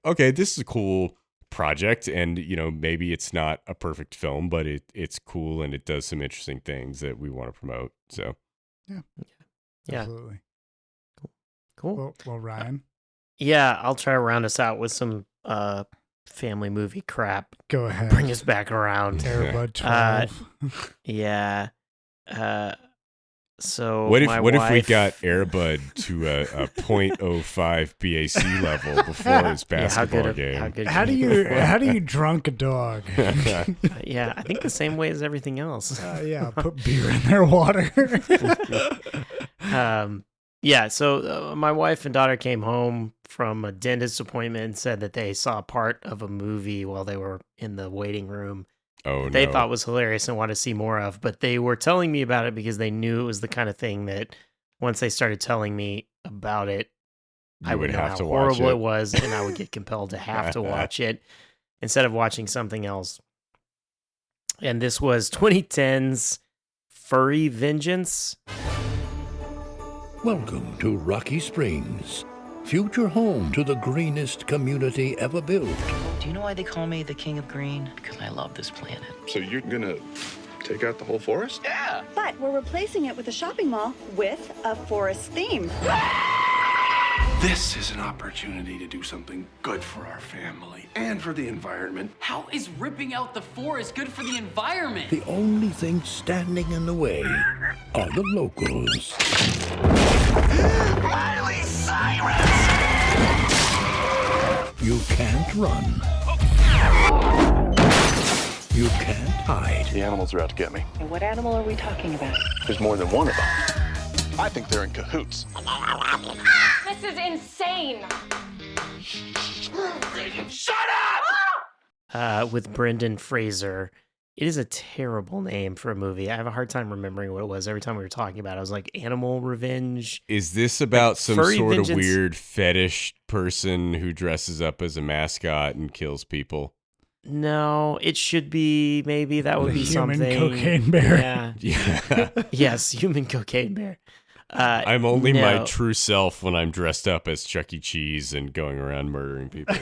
okay, this is a cool project, and maybe it's not a perfect film, but it's cool and it does some interesting things that we want to promote. So yeah, absolutely. Cool. Well, Ryan. Yeah, I'll try to round us out with some family movie crap. Go ahead. Bring us back around. Airbud 12. Yeah. So what my if wife... we got Airbud to a 0.05 BAC level before his basketball game? How do you drunk a dog? Yeah, I think the same way as everything else. Yeah, put beer in their water. Yeah, so my wife and daughter came home from a dentist appointment and said that they saw part of a movie while they were in the waiting room. They thought was hilarious and wanted to see more of, but they were telling me about it because they knew it was the kind of thing that once they started telling me about it, I would know how horrible it was, and I would get compelled to have to watch it instead of watching something else. And this was 2010's Furry Vengeance. Welcome to Rocky Springs, future home to the greenest community ever built. Do you know why they call me the King of Green? Because I love this planet. So you're gonna take out the whole forest? Yeah! But we're replacing it with a shopping mall with a forest theme. This is an opportunity to do something good for our family and for the environment. How is ripping out the forest good for the environment? The only thing standing in the way are the locals. Miley Cyrus! You can't run. You can't hide. The animals are out to get me. What animal are we talking about? There's more than one of them. I think they're in cahoots. This is insane. Shut up! With Brendan Frazer. It is a terrible name for a movie. I have a hard time remembering what it was. Every time we were talking about it, I was like, Animal Revenge. Is this about some Furry sort Vengeance? of weird fetish person who dresses up as a mascot and kills people? No, it should be, maybe that would be human something. Cocaine bear. Yeah. Yes, human cocaine bear. I'm only my true self when I'm dressed up as Chuck E. Cheese and going around murdering people.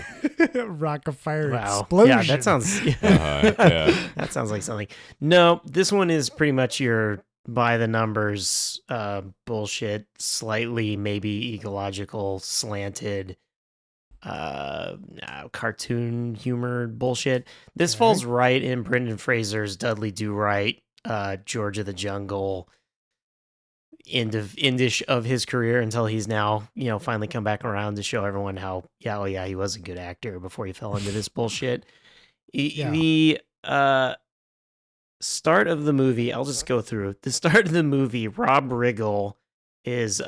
Rock of Fire Wow. explosion. Yeah, that sounds yeah. That sounds like something. No, this one is pretty much your by the numbers bullshit, slightly maybe ecological slanted cartoon humor bullshit. This falls right in Brendan Fraser's Dudley Do Right, George of the Jungle endish of his career until he's now, finally come back around to show everyone how, he was a good actor before he fell into this bullshit. The start of the movie, I'll just go through. The start of the movie, Rob Riggle is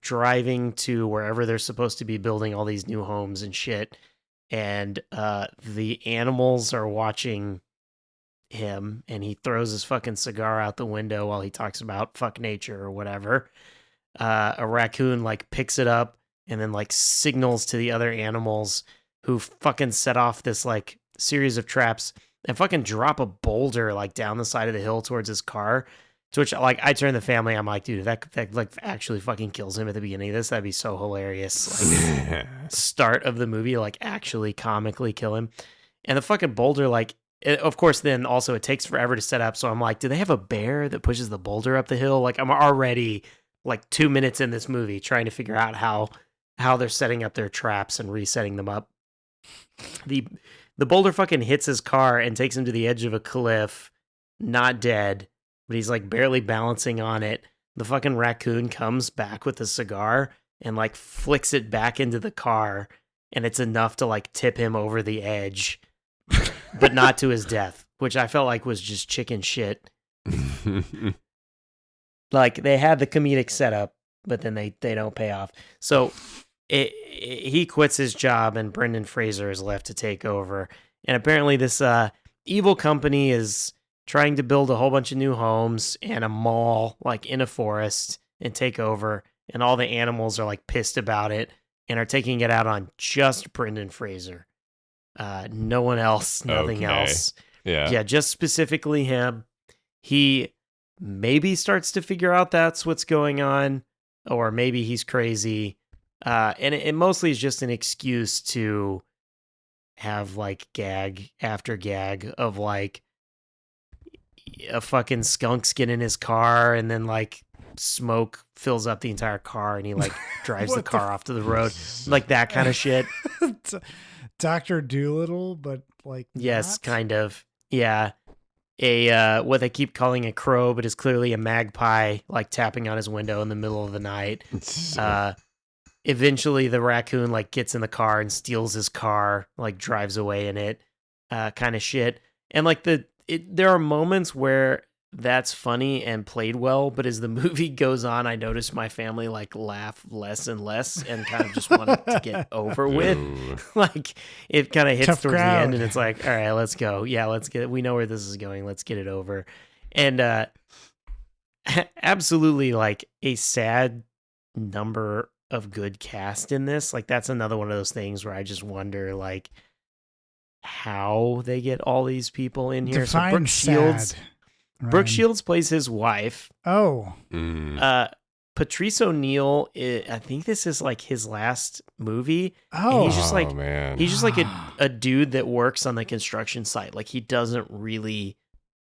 driving to wherever they're supposed to be building all these new homes and shit. And the animals are watching him, and he throws his fucking cigar out the window while he talks about fuck nature or whatever. A raccoon like picks it up and then like signals to the other animals, who fucking set off this like series of traps and fucking drop a boulder like down the side of the hill towards his car. To which, like, I turn to the family, I'm like, dude, if that like actually fucking kills him at the beginning of this, that'd be so hilarious. Like, start of the movie, like, actually comically kill him. And the fucking boulder, like, of course, then also it takes forever to set up. So I'm like, do they have a bear that pushes the boulder up the hill? Like, I'm already like 2 minutes in this movie trying to figure out how they're setting up their traps and resetting them up. The boulder fucking hits his car and takes him to the edge of a cliff, not dead, but he's like barely balancing on it. The fucking raccoon comes back with a cigar and like flicks it back into the car, and it's enough to like tip him over the edge, but not to his death, which I felt like was just chicken shit. Like, they had the comedic setup, but then they don't pay off. So he quits his job, and Brendan Frazer is left to take over. And apparently this evil company is trying to build a whole bunch of new homes and a mall like in a forest and take over. And all the animals are like pissed about it and are taking it out on just Brendan Frazer. No one else, nothing else. Yeah, just specifically him. He maybe starts to figure out that's what's going on, or maybe he's crazy. And it mostly is just an excuse to have like gag after gag of like a fucking skunk skin in his car, and then like smoke fills up the entire car, and he like drives the car off to the road, like that kind of shit. Dr. Dolittle, but like yes, not? Kind of. Yeah. What they keep calling a crow, but is clearly a magpie, like tapping on his window in the middle of the night. Eventually the raccoon like gets in the car and steals his car, like drives away in it, kind of shit. And like there are moments where that's funny and played well, but as the movie goes on, I noticed my family like laugh less and less and kind of just want it to get over with. Like, it kind of hits Tough towards crowd. the end, and it's like, all right, let's go. Yeah, let's get it. We know where this is going. Let's get it over. And absolutely like a sad number of good cast in this. Like, that's another one of those things where I just wonder like how they get all these people in here. Define so Brooke Shields. sad, Brooke Ryan. Shields plays his wife. Oh. Patrice O'Neal, I think this is like his last movie. Oh. And he's just like, man. he's just like a dude that works on the construction site. Like, he doesn't really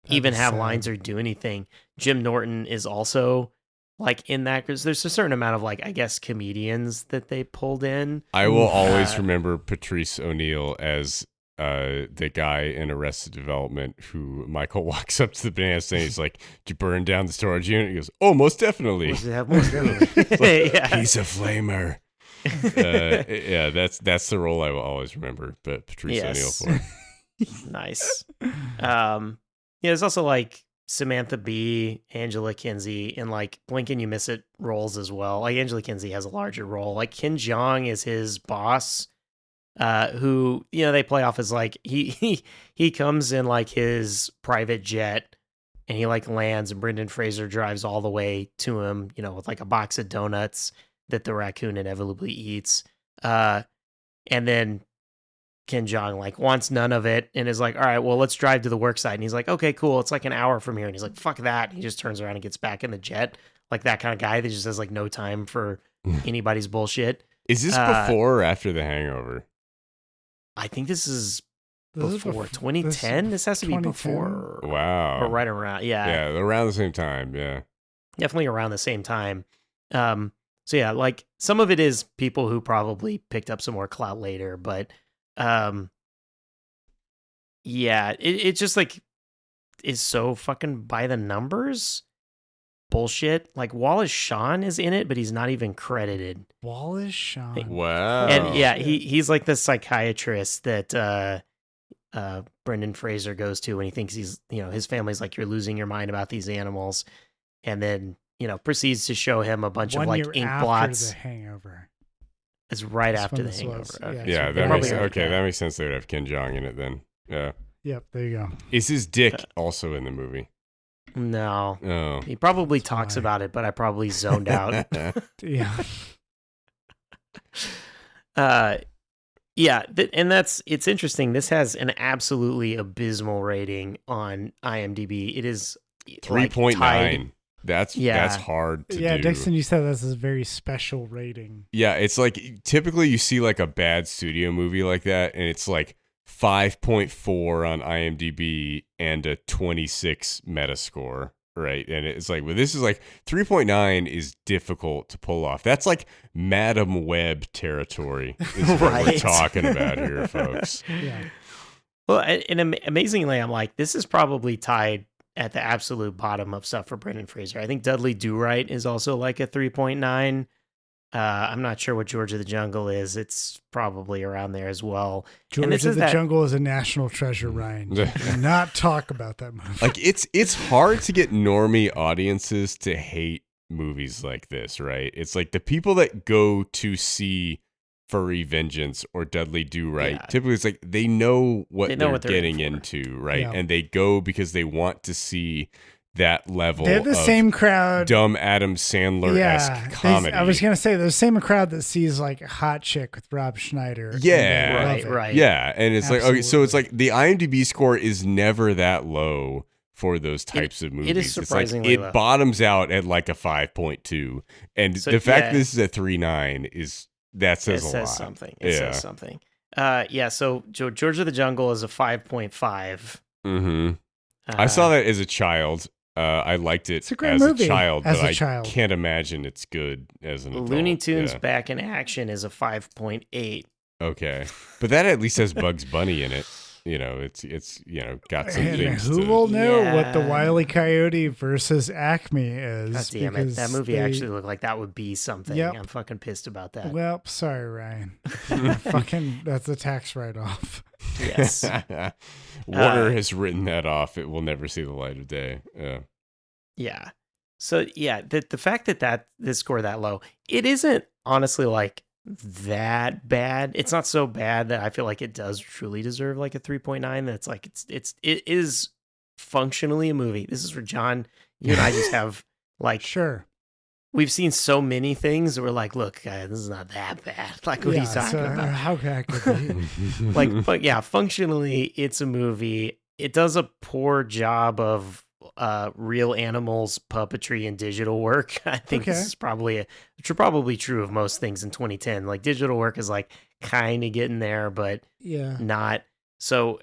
even have lines or do anything. Jim Norton is also like in that, because there's a certain amount of like, I guess, comedians that they pulled in. I will always remember Patrice O'Neal as the guy in Arrested Development who Michael walks up to the banana stand. He's like, "Did you burn down the storage unit?" He goes, "Oh, most definitely." Most definitely. Like, he's a flamer. Yeah, that's the role I will always remember. But Patrice O'Neal for it. Nice. Yeah, there's also like Samantha Bee, Angela Kinsey, and like Blink and You Miss It roles as well. Like, Angela Kinsey has a larger role. Like, Ken Jeong is his boss. Who, you know, they play off as like he comes in like his private jet, and he like lands, and Brendan Fraser drives all the way to him, you know, with like a box of donuts that the raccoon inevitably eats. And then Ken Jeong like wants none of it and is like, all right, well, let's drive to the work site. And he's like, okay, cool. It's like an hour from here. And he's like, fuck that. And he just turns around and gets back in the jet. Like that kind of guy that just has like no time for anybody's bullshit. Is this before or after The Hangover? I think this is before 2010. This has to be before. Wow. Or right around. Yeah. Yeah, around the same time. Yeah. Definitely around the same time. So yeah, like some of it is people who probably picked up some more clout later, but yeah, it just like is so fucking by the numbers bullshit. Like, Wallace Shawn is in it, but he's not even credited. Wallace Shawn. Wow. And yeah, he's like the psychiatrist that Brendan Fraser goes to when he thinks he's, his family's like, you're losing your mind about these animals. And then, proceeds to show him a bunch of like ink blots. The Hangover. It's right after the Hangover. Okay. Yeah, that makes sense. They would have Ken Jeong in it then. Yeah. Yep, there you go. Is his dick also in the movie? No. Oh. He probably talks about it, but I probably zoned out. Yeah. And it's interesting. This has an absolutely abysmal rating on IMDb. It is 3.9. That's hard to do. Yeah, Dixon, you said that's a very special rating. Yeah, it's like typically you see like a bad studio movie like that, and it's like 5.4 on IMDb and a 26 Metascore, right? And it's like, well, this is like 3.9 is difficult to pull off. That's like Madam Web territory is what we're talking about here, folks. Yeah. Well, and amazingly, I'm like, this is probably tied at the absolute bottom of stuff for Brendan Fraser. I think Dudley Do-Right is also like a 3.9. I'm not sure what George of the Jungle is. It's probably around there as well. George of the Jungle is a national treasure, Ryan. Do not talk about that movie. Like it's hard to get normie audiences to hate movies like this, right? It's like the people that go to see Furry Vengeance or Dudley Do-Right, typically it's like they know what they're getting into, right? Yeah. And they go because they want to see that level. They're the of same crowd. Dumb Adam Sandler-esque comedy. I was gonna say the same crowd that sees like a Hot Chick with Rob Schneider. Yeah, right. Yeah, and it's Absolutely. like, okay, so it's like the IMDb score is never that low for those types of movies. It is surprisingly it's like, low. it bottoms out at like a 5.2, and So, the fact this is a 3.9 is that says a lot. Says something. It says something. So George of the Jungle is a 5.5. Mm-hmm. I saw that as a child. I liked it It's a great as movie. a child, As but a child. I can't imagine it's good as an adult. Looney Tunes Yeah. Back in Action is a 5.8. Okay, but that at least has Bugs Bunny in it. It's got some And things. who to, will know what the Wile E. Coyote versus Acme is? God damn it. because That movie they- actually looked like that would be something. Yep. I'm fucking pissed about that. Well, sorry, Ryan. That's a tax write-off. Yes. Warner has written that off. It will never see the light of day. Yeah. Yeah. So the fact that this score that low, it isn't honestly like that bad. It's not so bad that I feel like it does truly deserve like a 3.9. That's like it is functionally a movie. This is for John. You and I just have like Sure. We've seen so many things that we're like, look, guys, this is not that bad. Like what he's talking about. How bad could it be? But yeah, functionally, it's a movie. It does a poor job of real animals, puppetry, and digital work. I think this is probably true of most things in 2010. Like digital work is like kind of getting there, but not. So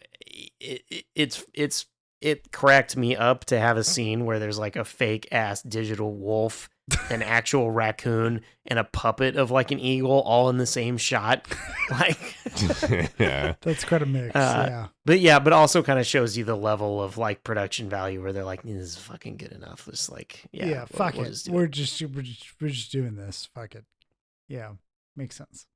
it cracked me up to have a scene where there's like a fake ass digital wolf, an actual raccoon, and a puppet of like an eagle all in the same shot. Like, yeah, that's quite a mix. But also kind of shows you the level of like production value where they're like, this is fucking good enough. It's like, fuck we'll it. just do We're just doing this. Fuck it. Yeah, makes sense.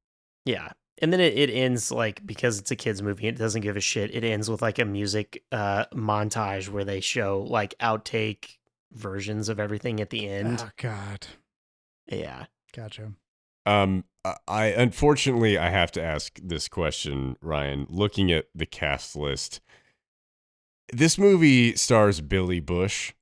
Yeah. And then it ends like, because it's a kid's movie, it doesn't give a shit. It ends with like a music montage where they show like outtake versions of everything at the end. Oh God. Yeah. Gotcha. I unfortunately I have to ask this question, Ryan. Looking at the cast list, this movie stars Billy Bush.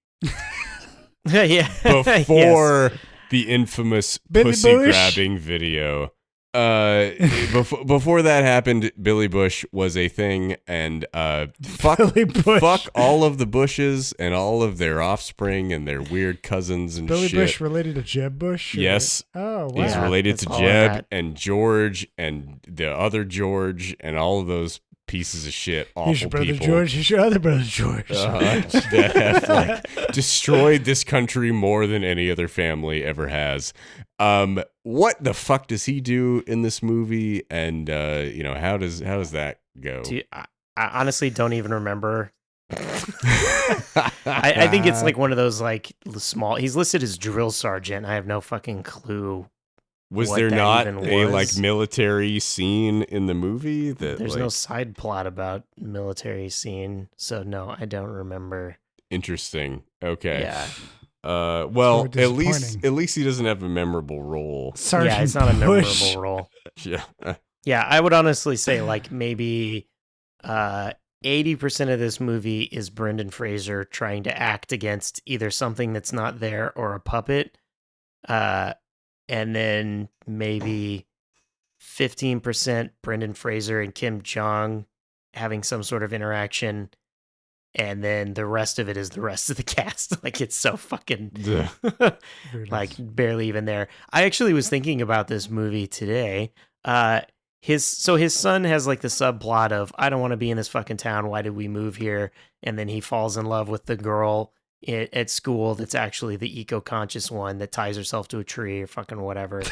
Yeah. Before the infamous Billy pussy Bush? grabbing video. Before that happened, Billy Bush was a thing, and fuck all of the Bushes and all of their offspring and their weird cousins and Billy shit. Bush related to Jeb Bush? Or? Yes. Oh, wow. He's related to all of Jeb that. and George and the other George and all of those pieces of shit. Awful He's your brother people. George. He's your other brother George. That have like destroyed this country more than any other family ever has. What the fuck does he do in this movie? And how does that go? I honestly don't even remember. I think it's like one of those like small. He's listed as drill sergeant. I have no fucking clue Was what there that not even a was. like military scene in the movie? There's no side plot about military scene, so no, I don't remember. Interesting. Okay. Yeah. Well, at least he doesn't have a memorable role. Sergeant yeah, it's not a memorable Bush. role. Yeah. Yeah, I would honestly say like maybe 80% of this movie is Brendan Fraser trying to act against either something that's not there or a puppet. And then maybe 15% Brendan Fraser and Kim Jong having some sort of interaction. And then the rest of it is the rest of the cast. Like, it's so fucking, like, barely even there. I actually was thinking about this movie today. His son has, like, the subplot of, I don't want to be in this fucking town. Why did we move here? And then he falls in love with the girl at school that's actually the eco-conscious one that ties herself to a tree or fucking whatever.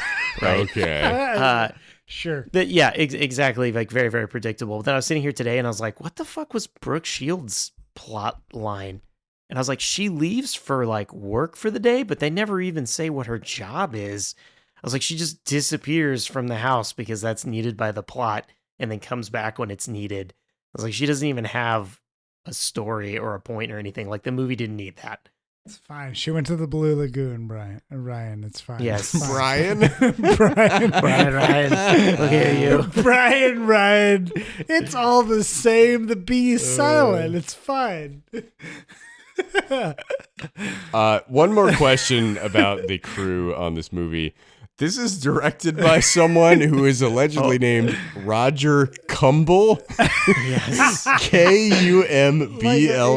Right? Okay. Sure. Yeah, exactly. Like, very, very predictable. But then I was sitting here today and I was like, what the fuck was Brooke Shields' plot line? And I was like, she leaves for like work for the day, but they never even say what her job is. I was like, she just disappears from the house because that's needed by the plot and then comes back when it's needed. I was like, she doesn't even have a story or a point or anything. Like, the movie didn't need that. It's fine. She went to the Blue Lagoon, Ryan. It's fine. Yes. It's fine. Ryan? Ryan. Look at you. Ryan. It's all the same. The B is silent. It's fine. One more question about the crew on this movie. This is directed by someone who is allegedly named Roger Cumble. Yes. Kumble.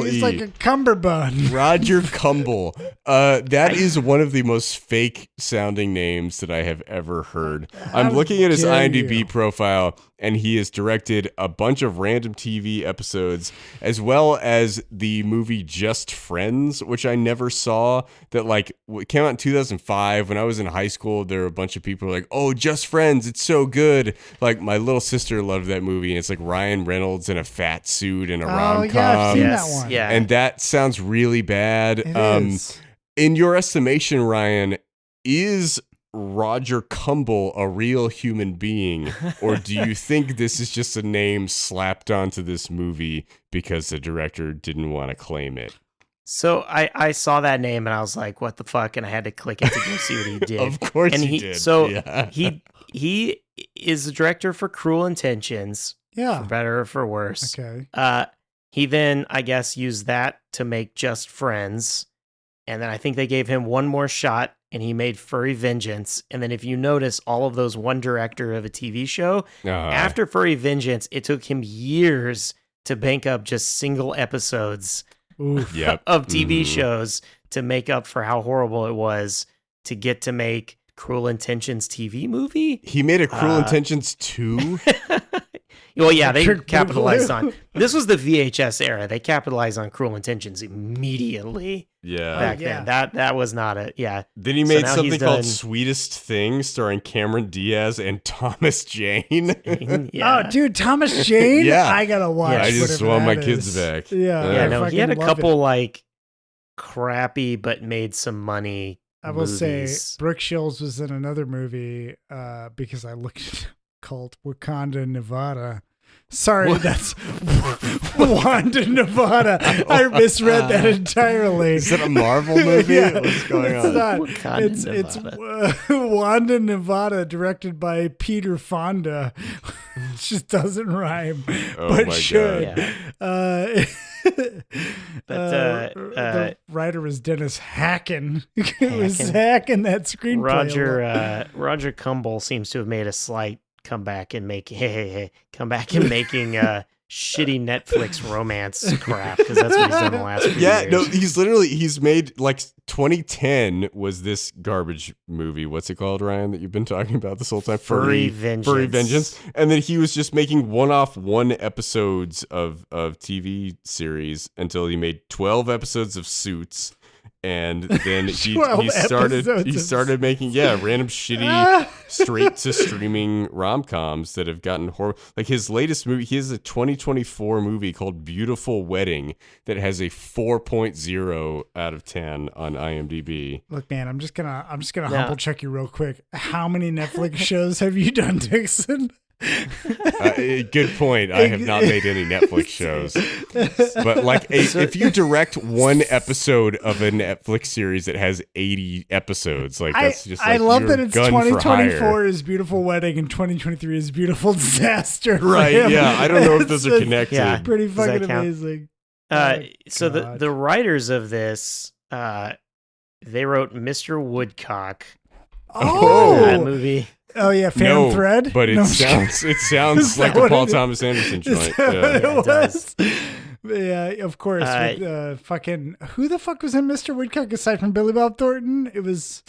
He's like a cummerbund. Roger Cumble. That is one of the most fake sounding names that I have ever heard. I'm looking at his IMDb profile, and he has directed a bunch of random TV episodes, as well as the movie Just Friends, which I never saw. That like came out in 2005. When I was in high school, there were a bunch of people like, "Oh, Just Friends, it's so good." Like, my little sister loved that movie, and it's like Ryan Reynolds in a fat suit and a rom-com. Yeah, I've seen that one. Yeah. And that sounds really bad. It is. In your estimation, Ryan, is Roger Cumble a real human being, or do you think this is just a name slapped onto this movie because the director didn't want to claim it? So I saw that name and I was like, what the fuck? And I had to click it to go see what he did. Of course and he did. So Yeah. he is the director for Cruel Intentions. Yeah. For better or for worse. Okay. He then, I guess, used that to make Just Friends. And then I think they gave him one more shot and he made Furry Vengeance. And then if you notice, all of those one director of a TV show, after Furry Vengeance, it took him years to bank up just single episodes of TV shows to make up for how horrible it was to get to make Cruel Intentions TV movie. He made a Cruel Intentions 2? Well, yeah, they capitalized on. This was the VHS era. They capitalized on Cruel Intentions immediately. Yeah. Back then. That was not a, yeah. Then he made something called Sweetest Thing, starring Cameron Diaz and Thomas Jane. Yeah. Oh, dude, Thomas Jane? Yeah. I gotta watch. I just whatever want my that kids is. back. Yeah. Yeah, no, he had a fucking love couple it. like crappy but made some money. I will movies. say Brooke Shields was in another movie because I looked called Wakanda, Nevada. Sorry, that's Wanda, Nevada. I misread that entirely. Is it a Marvel movie? Yeah, What's going it's on? not. Wakanda, It's Wanda, Nevada, directed by Peter Fonda. It just doesn't rhyme, Oh but my should. God. The writer was Dennis Hacken. It was hacking that screenplay. Roger Cumble seems to have made a slight comeback and making shitty Netflix romance crap, because that's what he's done the last few years. No, he's made like 2010 was this garbage movie. What's it called, Ryan, that you've been talking about this whole time? Furry Vengeance. And then he was just making one episodes of TV series until he made 12 episodes of Suits. And then he 12 started episodes. making random shitty straight to streaming rom-coms that have gotten horrible. Like his latest movie, he has a 2024 movie called Beautiful Wedding that has a 4.0 out of 10 on IMDb. Look, man, I'm just gonna humble check you real quick. How many Netflix shows have you done, Dixon? Good point. I have not made any Netflix shows, but like if you direct one episode of a Netflix series that has 80 episodes, like that's just like I love your that it's gun for 2024 hire. is Beautiful Wedding and 2023 is Beautiful Disaster. Right? Yeah, I don't know if those are connected. Yeah. Pretty fucking amazing. So the writers of this, they wrote Mr. Woodcock. That movie. Oh yeah, Phantom Thread. But it sounds like a Paul Thomas Anderson joint. It does. Yeah, of course. With, fucking who the fuck was in Mr. Woodcock aside from Billy Bob Thornton? It was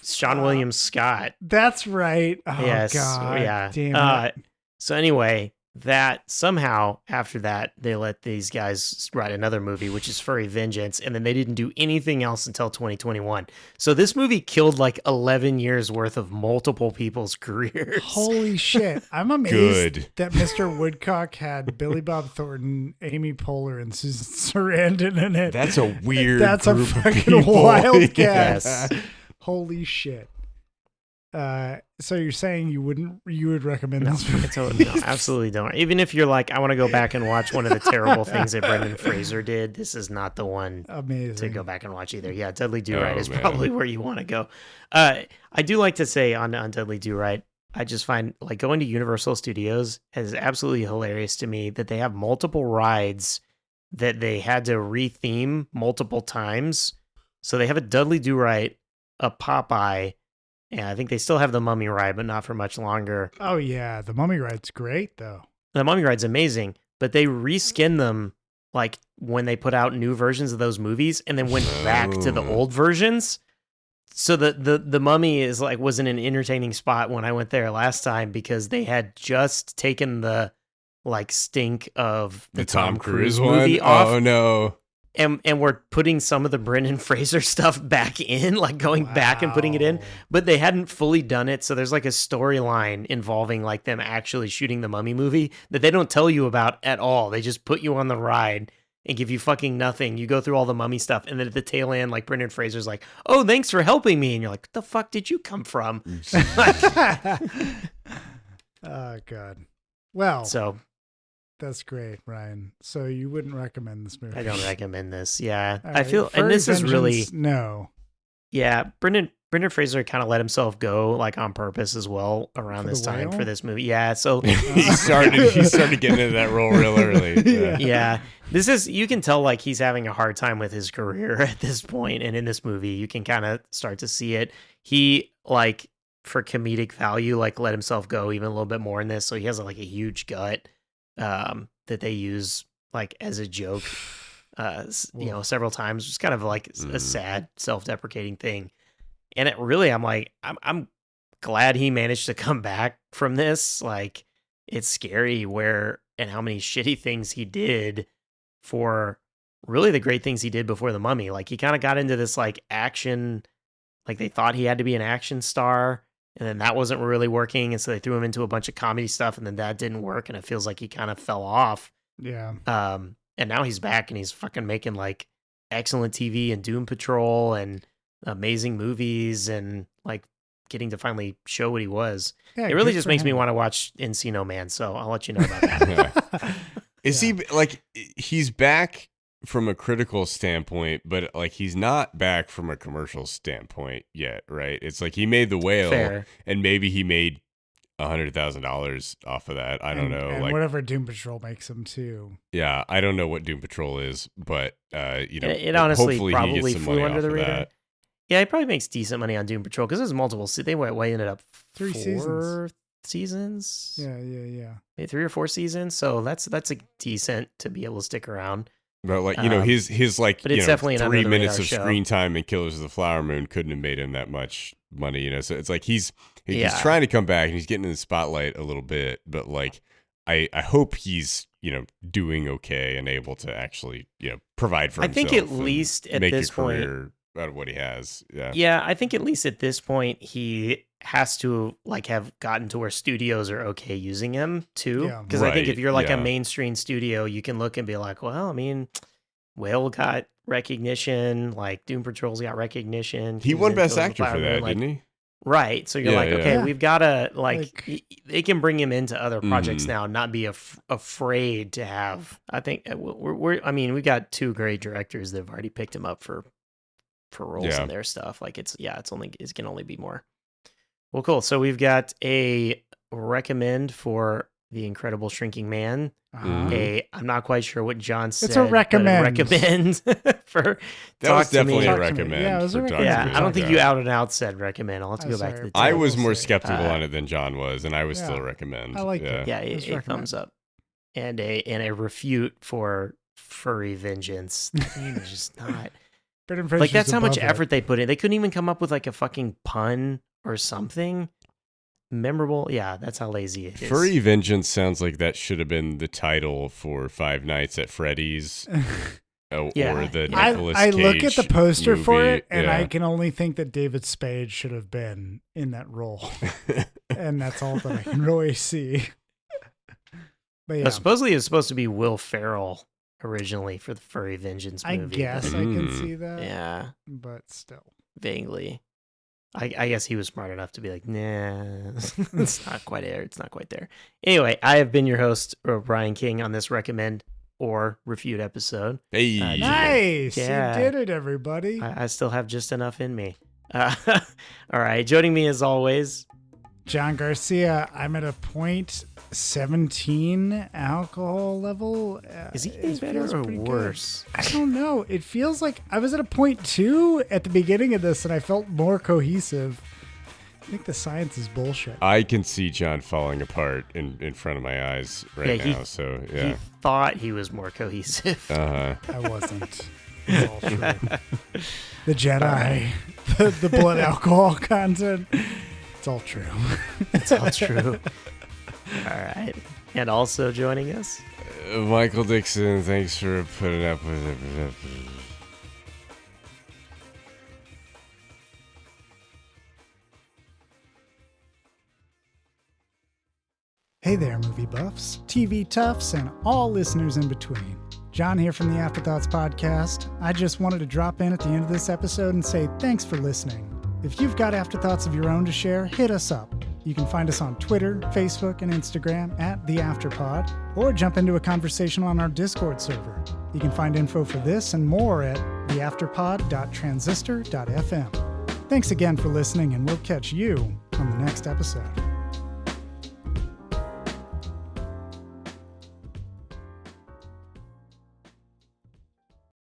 Sean William Scott. That's right. Oh yes. God. Yeah. Damn it. So anyway, that somehow after that they let these guys write another movie, which is Furry Vengeance, and then they didn't do anything else until 2021. So this movie killed like 11 years worth of multiple people's careers. Holy shit! I'm amazed that Mr. Woodcock had Billy Bob Thornton, Amy Poehler, and Susan Sarandon in it. That's a weird. That's a group of fucking people. wild Yes. cast. Holy shit! So you're saying you would recommend this movie? No, absolutely don't. Even if you're like, I want to go back and watch one of the terrible things that Brendan Fraser did, this is not the one to go back and watch either. Yeah, Dudley Do-Right is probably where you want to go. I do like to say on Dudley Do-Right, I just find like going to Universal Studios is absolutely hilarious to me that they have multiple rides that they had to re-theme multiple times. So they have a Dudley Do-Right, a Popeye, and I think they still have the Mummy ride, but not for much longer. Oh yeah, the Mummy ride's great though. The Mummy ride's amazing, but they reskin them like when they put out new versions of those movies, and then went back to the old versions. So the Mummy is like was in an entertaining spot when I went there last time because they had just taken the like stink of the Tom Cruise movie off. Oh no. And we're putting some of the Brendan Fraser stuff back in, like going back and putting it in, but they hadn't fully done it. So there's like a storyline involving like them actually shooting the Mummy movie that they don't tell you about at all. They just put you on the ride and give you fucking nothing. You go through all the Mummy stuff, and then at the tail end, like Brendan Fraser's like, "Oh, thanks for helping me," and you're like, "What the fuck did you come from?" Oh God. Well, so. That's great, Ryan. So you wouldn't recommend this movie? I don't recommend this. Yeah, All I right. feel, Furry and this Vengeance, is really no. Yeah, Brendan Fraser kind of let himself go like on purpose as well around For this the time whale? for this movie. Yeah, so he started getting into that role real early. Yeah, this is you can tell like he's having a hard time with his career at this point, and in this movie you can kind of start to see it. He like for comedic value like let himself go even a little bit more in this, so he has like a huge gut that they use like as a joke several times. It's kind of like a sad self-deprecating thing, and it really I'm glad he managed to come back from this. Like it's scary where and how many shitty things he did for really the great things he did before the Mummy. Like he kind of got into this like action, like they thought he had to be an action star, and then that wasn't really working, and so they threw him into a bunch of comedy stuff, and then that didn't work, and it feels like he kind of fell off. Yeah. And now he's back, and he's fucking making like excellent TV and Doom Patrol and amazing movies, and like getting to finally show what he was. Yeah, it really good just for makes me him. want to watch Encino Man, so I'll let you know about that. Is he like he's back from a critical standpoint, but like he's not back from a commercial standpoint yet, right? It's like he made The Whale, Fair. and maybe he made $100,000 off of that. I don't know, and like whatever Doom Patrol makes him too. yeah, I don't know what Doom Patrol is, but It honestly hopefully he probably gets some flew money under off the of radar. that. Yeah, he probably makes decent money on Doom Patrol because there's multiple. They ended up 3 4 seasons. Yeah. Maybe 3 or 4 seasons. So that's a decent to be able to stick around. But like his like but it's definitely an 3 under the minutes radar of show. screen time in Killers of the Flower Moon couldn't have made him that much money, So it's like he's Yeah. trying to come back and he's getting in the spotlight a little bit, but like I hope he's, doing okay and able to actually, provide for himself. I think at least at this point, make a career out of what he has. Yeah. Yeah, I think at least at this point he has to have gotten to where studios are okay using him too. Because I think if you're a mainstream studio, you can look and be like, well, I mean, Whale got recognition, Doom Patrol's got recognition. He won Best Actor for that, didn't he? Right. So you're okay, we've got to they can bring him into other projects now, not be afraid to have. I think we got 2 great directors that have already picked him up for roles in their stuff. It can only be more. Well, cool. So we've got a recommend for The Incredible Shrinking Man. I'm not quite sure what John said. It's a recommend. For that was definitely a recommend. Yeah, it was a recommend. Yeah, I don't think you out and out said recommend. I'll have to go back to the I was more skeptical on it than John was, and I was still recommend. I like it. Yeah, a thumbs up. And a refute for Furry Vengeance. That name is just not... Brendan Frazer that's how much effort they put in. They couldn't even come up with a fucking pun or something memorable. Yeah, that's how lazy it is. Furry Vengeance sounds like that should have been the title for Five Nights at Freddy's. Or the Nicolas Cage look at the poster movie. for it, and I can only think that David Spade should have been in that role. And that's all that I can really see. But yeah. Supposedly it was supposed to be Will Ferrell originally for the Furry Vengeance movie. I guess I can see that. Yeah. But still. Vaguely. I guess he was smart enough to be like, nah, it's not quite there. It's not quite there. Anyway, I have been your host, Brian King, on this recommend or refute episode. Hey. Nice. Yeah. You did it, everybody. I still have just enough in me. All right. Joining me as always, John Garcia. I'm at a 0.17 alcohol level. Is he getting better or worse? Good. I don't know. It feels like I was at a 0.2 at the beginning of this, and I felt more cohesive. I think the science is bullshit. I can see John falling apart in front of my eyes right now. He thought he was more cohesive. I wasn't. It's all true. The Jedi, the blood alcohol content. It's all true. It's all true. All right. And also joining us, Michael Dixon. Thanks for putting up with it. Hey there, movie buffs, TV toughs, and all listeners in between. John here from the Afterthoughts podcast. I just wanted to drop in at the end of this episode and say thanks for listening. If you've got afterthoughts of your own to share, hit us up. You can find us on Twitter, Facebook, and Instagram at The Afterpod, or jump into a conversation on our Discord server. You can find info for this and more at theafterpod.transistor.fm. Thanks again for listening, and we'll catch you on the next episode.